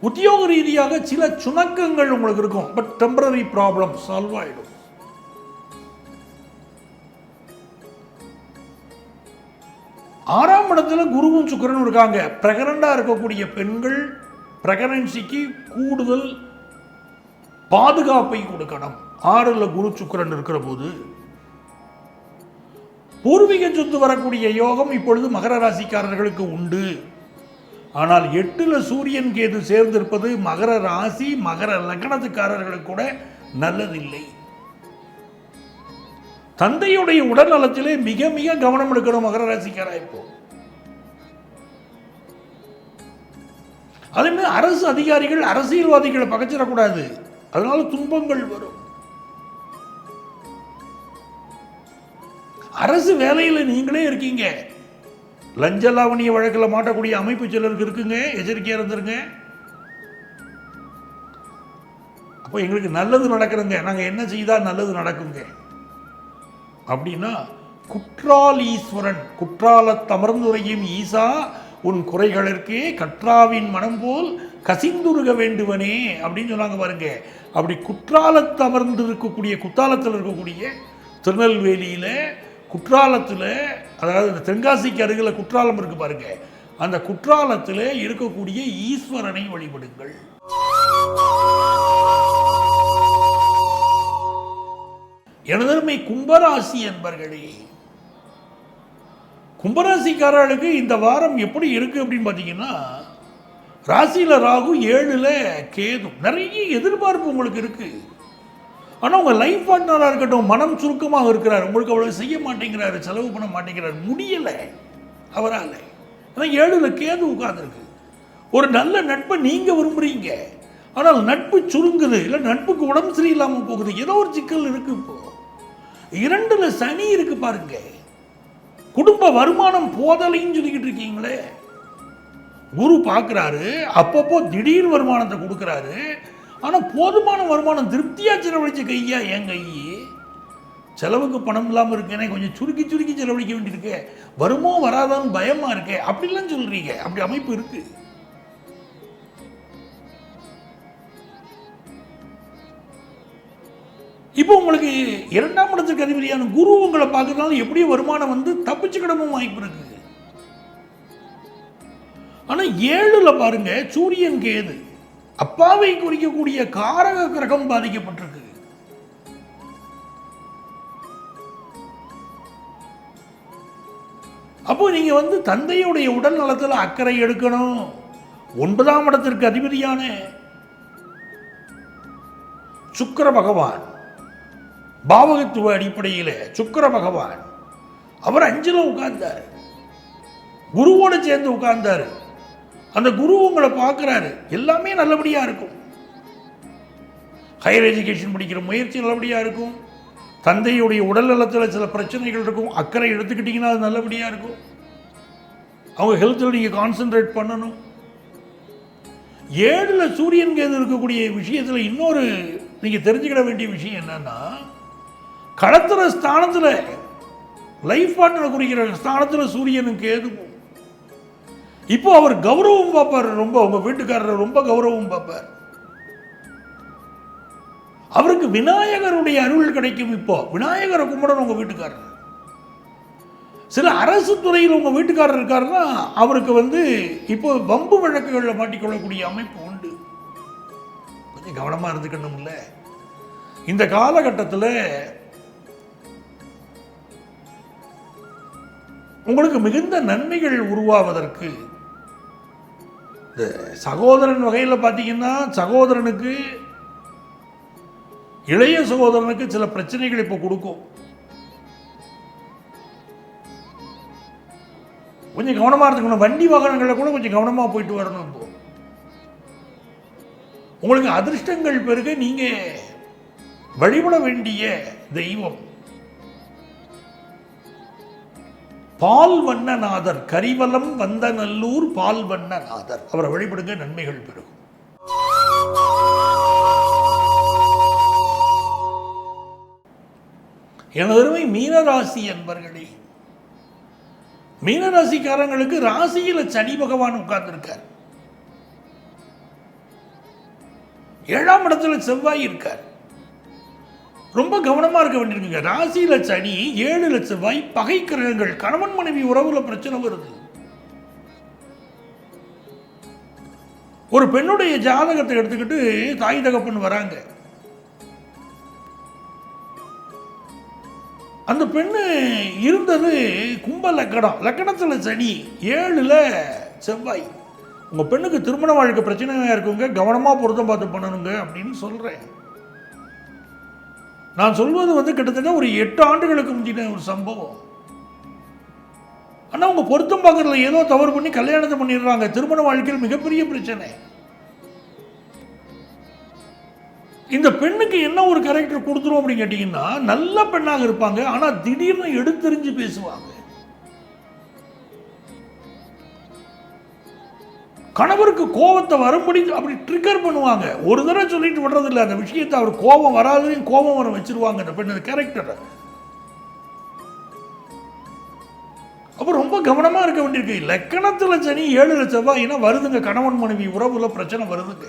உத்தியோக ரீதியாக சில சுணக்கங்கள் உங்களுக்கு இருக்கும், பட் டெம்பரரி ப்ராப்ளம் சால்வ் ஆயிடும். ஆறாம் இடத்துல குருவும் சுக்கிரனும் இருக்காங்க. பிரெக்னண்டா இருக்கக்கூடிய பெண்கள் பிரெக்னன்சிக்கு கூடுதல் பாதுகாப்பை கொடுக்கணும். 6ல் குரு சுக்கிரன் இருக்கிற போது பூர்வீக சொத்து வரக்கூடிய யோகம் இப்பொழுது மகர ராசிக்காரர்களுக்கு உண்டு. ஆனால் 8ல் சூரியன் கேது சேர்ந்திருப்பது மகர ராசி மகர லக்னத்துக்காரர்களுக்கு கூட நல்லதில்லை. தந்தையுடைய உடல் நலத்திலே மிக மிக கவனம் எடுக்கணும் மகர ராசிக்காரா. இப்போ அதே மாதிரி அரசு அதிகாரிகள் அரசியல்வாதிகளை பகைச்சிடக்கூடாது, அதனால துன்பங்கள் வரும். அரசு வேலையில் நீங்களே இருக்கீங்க, லஞ்ச லாவணிய வழக்கில் மாட்டக்கூடிய அமைப்பு சிலருக்கு இருக்குங்க, எச்சரிக்கையா இருந்துருங்க. அப்போ எங்களுக்கு நல்லது நடக்கிறங்க, நாங்கள் என்ன செய்தால் நல்லது நடக்குங்க அப்படின்னா, குற்றாலீஸ்வரன் குற்றாலத் தமர்ந்துரையும் ஈசா உன் குறைகளுக்கே கற்றாவின் மனம் போல் கசிந்துருக வேண்டுவனே அப்படின்னு சொன்னாங்க பாருங்க. அப்படி குற்றாலத்து அமர்ந்து இருக்கக்கூடிய குற்றாலத்தில் இருக்கக்கூடிய திருநெல்வேலியில் குற்றாலத்தில், அதாவது தென்காசிக்கு அருகில் குற்றாலம் இருக்கு பாருங்க, அந்த குற்றாலத்தில் இருக்கக்கூடிய ஈஸ்வரனை வழிபடுங்கள். எனதருமை கும்பராசி என்பர்களே, கும்பராசிக்காரர்களுக்கு இந்த வாரம் எப்படி இருக்கு அப்படின்னு பார்த்தீங்கன்னா, ராசியில் ராகு 7ல் கேது, நிறைய எதிர்பார்ப்பு உங்களுக்கு இருக்கு. ஆனால் உங்கள் லைஃப் பார்ட்னராக இருக்கட்டும் மனம் சுருக்கமாக இருக்கிறார், உங்களுக்கு அவ்வளோ செய்ய மாட்டேங்கிறாரு, செலவு பண்ண மாட்டேங்கிறார், முடியலை அவரால். ஆனால் 7ல் கேது உட்கார்ந்துருக்கு. ஒரு நல்ல நட்பை நீங்கள் விரும்புகிறீங்க, ஆனால் நட்பு சுருங்குது, இல்லை நட்புக்கு உடம்பு சரியில்லாமல் போகுது, ஏதோ ஒரு சிக்கல் இருக்கு. இப்போ 2ல் சனி இருக்கு பாருங்க. குடும்ப வருமானம் போதலைன்னு சொல்லிக்கிட்டு இருக்கீங்களே, குரு பார்க்குறாரு, அப்பப்போ திடீர் வருமானத்தை கொடுக்குறாரு. ஆனால் போதுமான வருமானம் திருப்தியாக செலவழிச்ச கையா என் கையே, செலவுக்கு பணம் இல்லாமல் இருக்கேனே, கொஞ்சம் சுருக்கி சுருக்கி செலவழிக்க வேண்டியிருக்கு, வருமோ வராதான்னு பயமா இருக்கே அப்படிலாம் சொல்றீங்க. அப்படி அமைப்பு இருக்கு. இப்போ உங்களுக்கு 2ஆம் இடத்துக்கு அதிபதியான குரு உங்களை பார்க்கறதுனால எப்படியும் வருமானம் வந்து தப்பிச்சுக்கிடமும் வாய்ப்பு இருக்கு. ஆனால் 7ல் பாருங்க சூரியன் கேது, அப்பாவை குறிக்கக்கூடிய காரக கிரகம் பாதிக்கப்பட்டிருக்கு. அப்போ நீங்க வந்து தந்தையுடைய உடல் நலத்தில் அக்கறை எடுக்கணும். 9ஆம் இடத்திற்கு அதிபதியான சுக்கிர பகவான், பாவகத்துவ அடிப்படையில் சுக்கிர பகவான் அவர் 5ல் உட்கார்ந்தார், குருவோடு சேர்ந்து உட்கார்ந்தார். அந்த குரு உங்களை பார்க்குறாரு, எல்லாமே நல்லபடியாக இருக்கும். ஹையர் எஜுகேஷன் படிக்கிற முயற்சி நல்லபடியாக இருக்கும். தந்தையுடைய உடல் நலத்தில் சில பிரச்சனைகள் இருக்கும், அக்கறை எடுத்துக்கிட்டிங்கன்னா அது நல்லபடியாக இருக்கும். அவங்க ஹெல்த்தில் நீங்கள் கான்சென்ட்ரேட் பண்ணணும். 7ல் சூரியன் கேது இருக்கக்கூடிய விஷயத்தில் இன்னொரு நீங்கள் தெரிஞ்சுக்கிட வேண்டிய விஷயம் என்னன்னா, கடத்துற ஸ்தானத்தில் லைஃப் பார்ட்னர் குறிக்கிற ஸ்தானத்தில் சூரியனும் கேதுவும். இப்போ அவர் கௌரவம் பார்ப்பார், ரொம்ப உங்க வீட்டுக்காரர் ரொம்ப கௌரவம் பார்ப்பார். அவருக்கு விநாயகருடைய அருள் கிடைக்கும். இப்போ விநாயகரை கும்பிடணும் உங்க வீட்டுக்காரர். சில அரசு துறையில் உங்க வீட்டுக்காரர் இருக்காருன்னா அவருக்கு வந்து இப்போ வம்பு வழக்குகளில் மாட்டிக்கொள்ளக்கூடிய அமைப்பு உண்டு. கொஞ்சம் கவனமா இருந்துக்கணும். இல்லை இந்த காலகட்டத்தில் உங்களுக்கு மிகுந்த நன்மைகள் உருவாவதற்கு இந்த சகோதரன் வகையில் பார்த்தீங்கன்னா, சகோதரனுக்கு இளைய சகோதரனுக்கு சில பிரச்சனைகள் இப்போ கொடுக்கும். கொஞ்சம் கவனமாக இருந்துக்கணும். வண்டி வாகனங்களில் கூட கொஞ்சம் கவனமாக போயிட்டு வரணும். இப்போ உங்களுக்கு அதிர்ஷ்டங்கள் பெருக நீங்க வழிபட வேண்டிய தெய்வம் பால்வண்ணநாதர், கரிவலம் வந்த நல்லூர் பால்வண்ணநாதர். அவரை வழிபடுங்க, நன்மைகள் பெறும். எனதருமை மீனராசி என்பர்களே, மீனராசிக்காரங்களுக்கு ராசியில சனி பகவான் உட்கார்ந்திருக்கார். 7ஆம் இடத்துல செவ்வாய் இருக்கார். ரொம்ப கவனமா இருக்க வேண்டியிருக்குங்க. ராசியில சனி, 7ல் செவ்வாய், பகை கிரகங்கள். கணவன் மனைவி உறவுல பிரச்சனை வருது. ஒரு பெண்ணுடைய ஜாதகத்தை எடுத்துக்கிட்டு தாய் தகப்பன் வராங்க. அந்த பெண்ணு இருந்தது கும்ப லக்கணம். லக்கணத்தில் சனி, 7ல் செவ்வாய். உங்கள் பெண்ணுக்கு திருமண வாழ்க்கை பிரச்சனையாக இருக்குங்க, கவனமாக பொருத்தம் பார்த்து பண்ணணுங்க அப்படின்னு சொல்கிறேன். நான் சொல்வது கிட்டத்தட்ட ஒரு 8 ஆண்டுகளுக்கு முந்தின ஒரு சம்பவம். ஆனால் அவங்க பொருத்தம் பார்க்கறதுல ஏதோ தவறு பண்ணி கல்யாணத்தை பண்ணிடுறாங்க. திருமண வாழ்க்கையில் மிகப்பெரிய பிரச்சனை. இந்த பெண்ணுக்கு என்ன ஒரு கேரக்டர் கொடுத்துரும் அப்படின்னு கேட்டீங்கன்னா, நல்ல பெண்ணாக இருப்பாங்க, ஆனால் திடீர்னு எடுத்தெறிஞ்சு பேசுவாங்க. கணவருக்கு கோபத்தை வரும்படி அப்படி ட்ரிகர் பண்ணுவாங்க. ஒரு தடவை சொல்லிட்டு விடுறது இல்லை அந்த விஷயத்தை. அவர் கோபம் வராதையும் கோபம் வர வச்சிருவாங்க அந்த பெண்ணு கேரக்டர். அப்போ ரொம்ப கவனமா இருக்க வேண்டியிருக்கு. லக்கணத்துல சனி, 7ல் செவ்வாய்னா வருதுங்க. கணவன் மனைவி உறவுல பிரச்சனை வருதுங்க.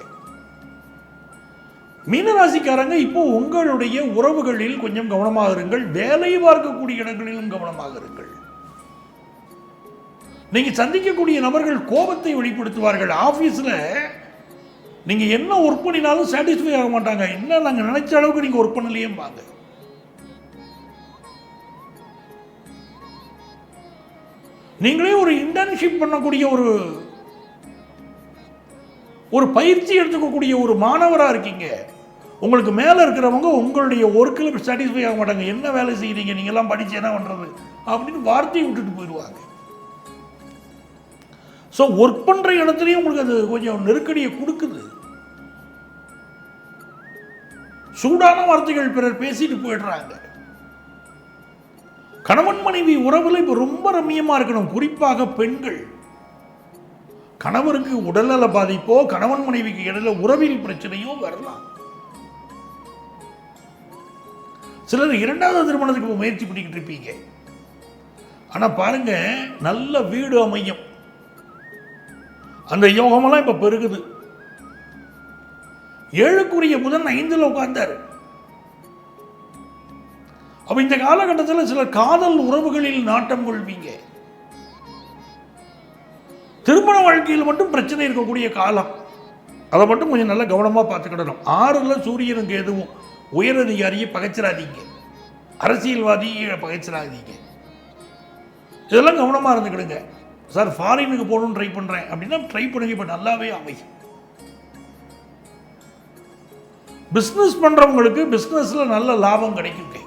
மீனராசிக்காரங்க, இப்போ உங்களுடைய உறவுகளில் கொஞ்சம் கவனமாக இருங்கள். வேலை பார்க்கக்கூடிய இடங்களிலும் கவனமாக இருங்கள். நீங்க சந்திக்கக்கூடிய நபர்கள் கோபத்தை வெளிப்படுத்துவார்கள். ஆபீஸ்ல நீங்க என்ன ஒர்க் பண்ணினாலும் சாட்டிஸ்ஃபை ஆக மாட்டாங்க. என்ன நாங்க நினைச்ச அளவுக்கு நீங்க ஒர்க் பண்ணலையே பாங்க. நீங்களே ஒரு இன்டர்ன்ஷிப் பண்ணக்கூடிய ஒரு பயிற்சி எடுத்துக்கக்கூடிய ஒரு மாணவராக இருக்கீங்க. உங்களுக்கு மேலே இருக்கிறவங்க உங்களுடைய ஒர்க்கில் சாட்டிஸ்ஃபை ஆக மாட்டாங்க. என்ன வேலை செய்கிறீங்க, நீங்கள்லாம் படித்து என்ன பண்ணுறது அப்படின்னு வார்த்தையை விட்டுட்டு போயிடுவாங்க. ஸோ ஒர்க் பண்ணுற இடத்துலையும் உங்களுக்கு அது கொஞ்சம் நெருக்கடியை கொடுக்குது. சூடான வார்த்தைகள் பிறர் பேசிட்டு போயிடுறாங்க. கணவன் மனைவி உறவுல இப்போ ரொம்ப ரம்மியமாக இருக்கணும். குறிப்பாக பெண்கள். கணவருக்கு உடல்நல பாதிப்போ, கணவன் மனைவிக்கு இடையில உறவில் பிரச்சனையோ வரலாம். சிலர் 2வது திருமணத்துக்கு முயற்சி பண்ணிக்கிட்டு இருப்பீங்க. ஆனால் பாருங்க, நல்ல வீடு அமையும். அந்த யோகமெல்லாம் இப்ப பெருகுது. 7க்குரிய புதன் 5ல் உட்கார்ந்தார். அப்ப இந்த காலகட்டத்தில் சில காதல் உறவுகளில் நாட்டம் கொள்வீங்க. திருமண வாழ்க்கையில் மட்டும் பிரச்சனை இருக்கக்கூடிய காலம். அதை மட்டும் கொஞ்சம் நல்லா கவனமா பார்த்துக்கிடணும். 6ல் சூரியனும் கேதுவும். உயரதிகாரியை பகைச்சிடாதீங்க, அரசியல்வாதியை பகைச்சிடாதீங்க. இதெல்லாம் கவனமா இருந்துக்கிடுங்க. சார் ஃபாரினுக்கு போகணும்னு ட்ரை பண்ணுறேன் அப்படின்னா ட்ரை பண்ணுங்க, இப்போ நல்லாவே அமையும். பிஸ்னஸ் பண்ணுறவங்களுக்கு பிஸ்னஸில் நல்ல லாபம் கிடைக்குங்க.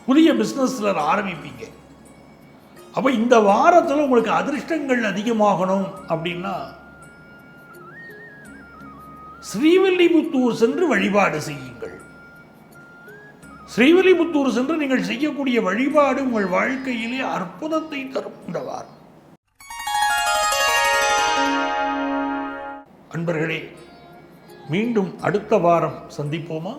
புதிய பிஸ்னஸ் ஆரம்பிப்பீங்க. அப்போ இந்த வாரத்தில் உங்களுக்கு அதிர்ஷ்டங்கள் அதிகமாகணும் அப்படின்னா ஸ்ரீவில்லிபுத்தூர் சென்று வழிபாடு செய்யுங்கள். ஸ்ரீவில்லிபுத்தூர் சென்று நீங்கள் செய்யக்கூடிய வழிபாடு உங்கள் வாழ்க்கையிலே அற்புதத்தை தரும். இந்த வாரம் அன்பர்களே, மீண்டும் அடுத்த வாரம் சந்திப்போமா?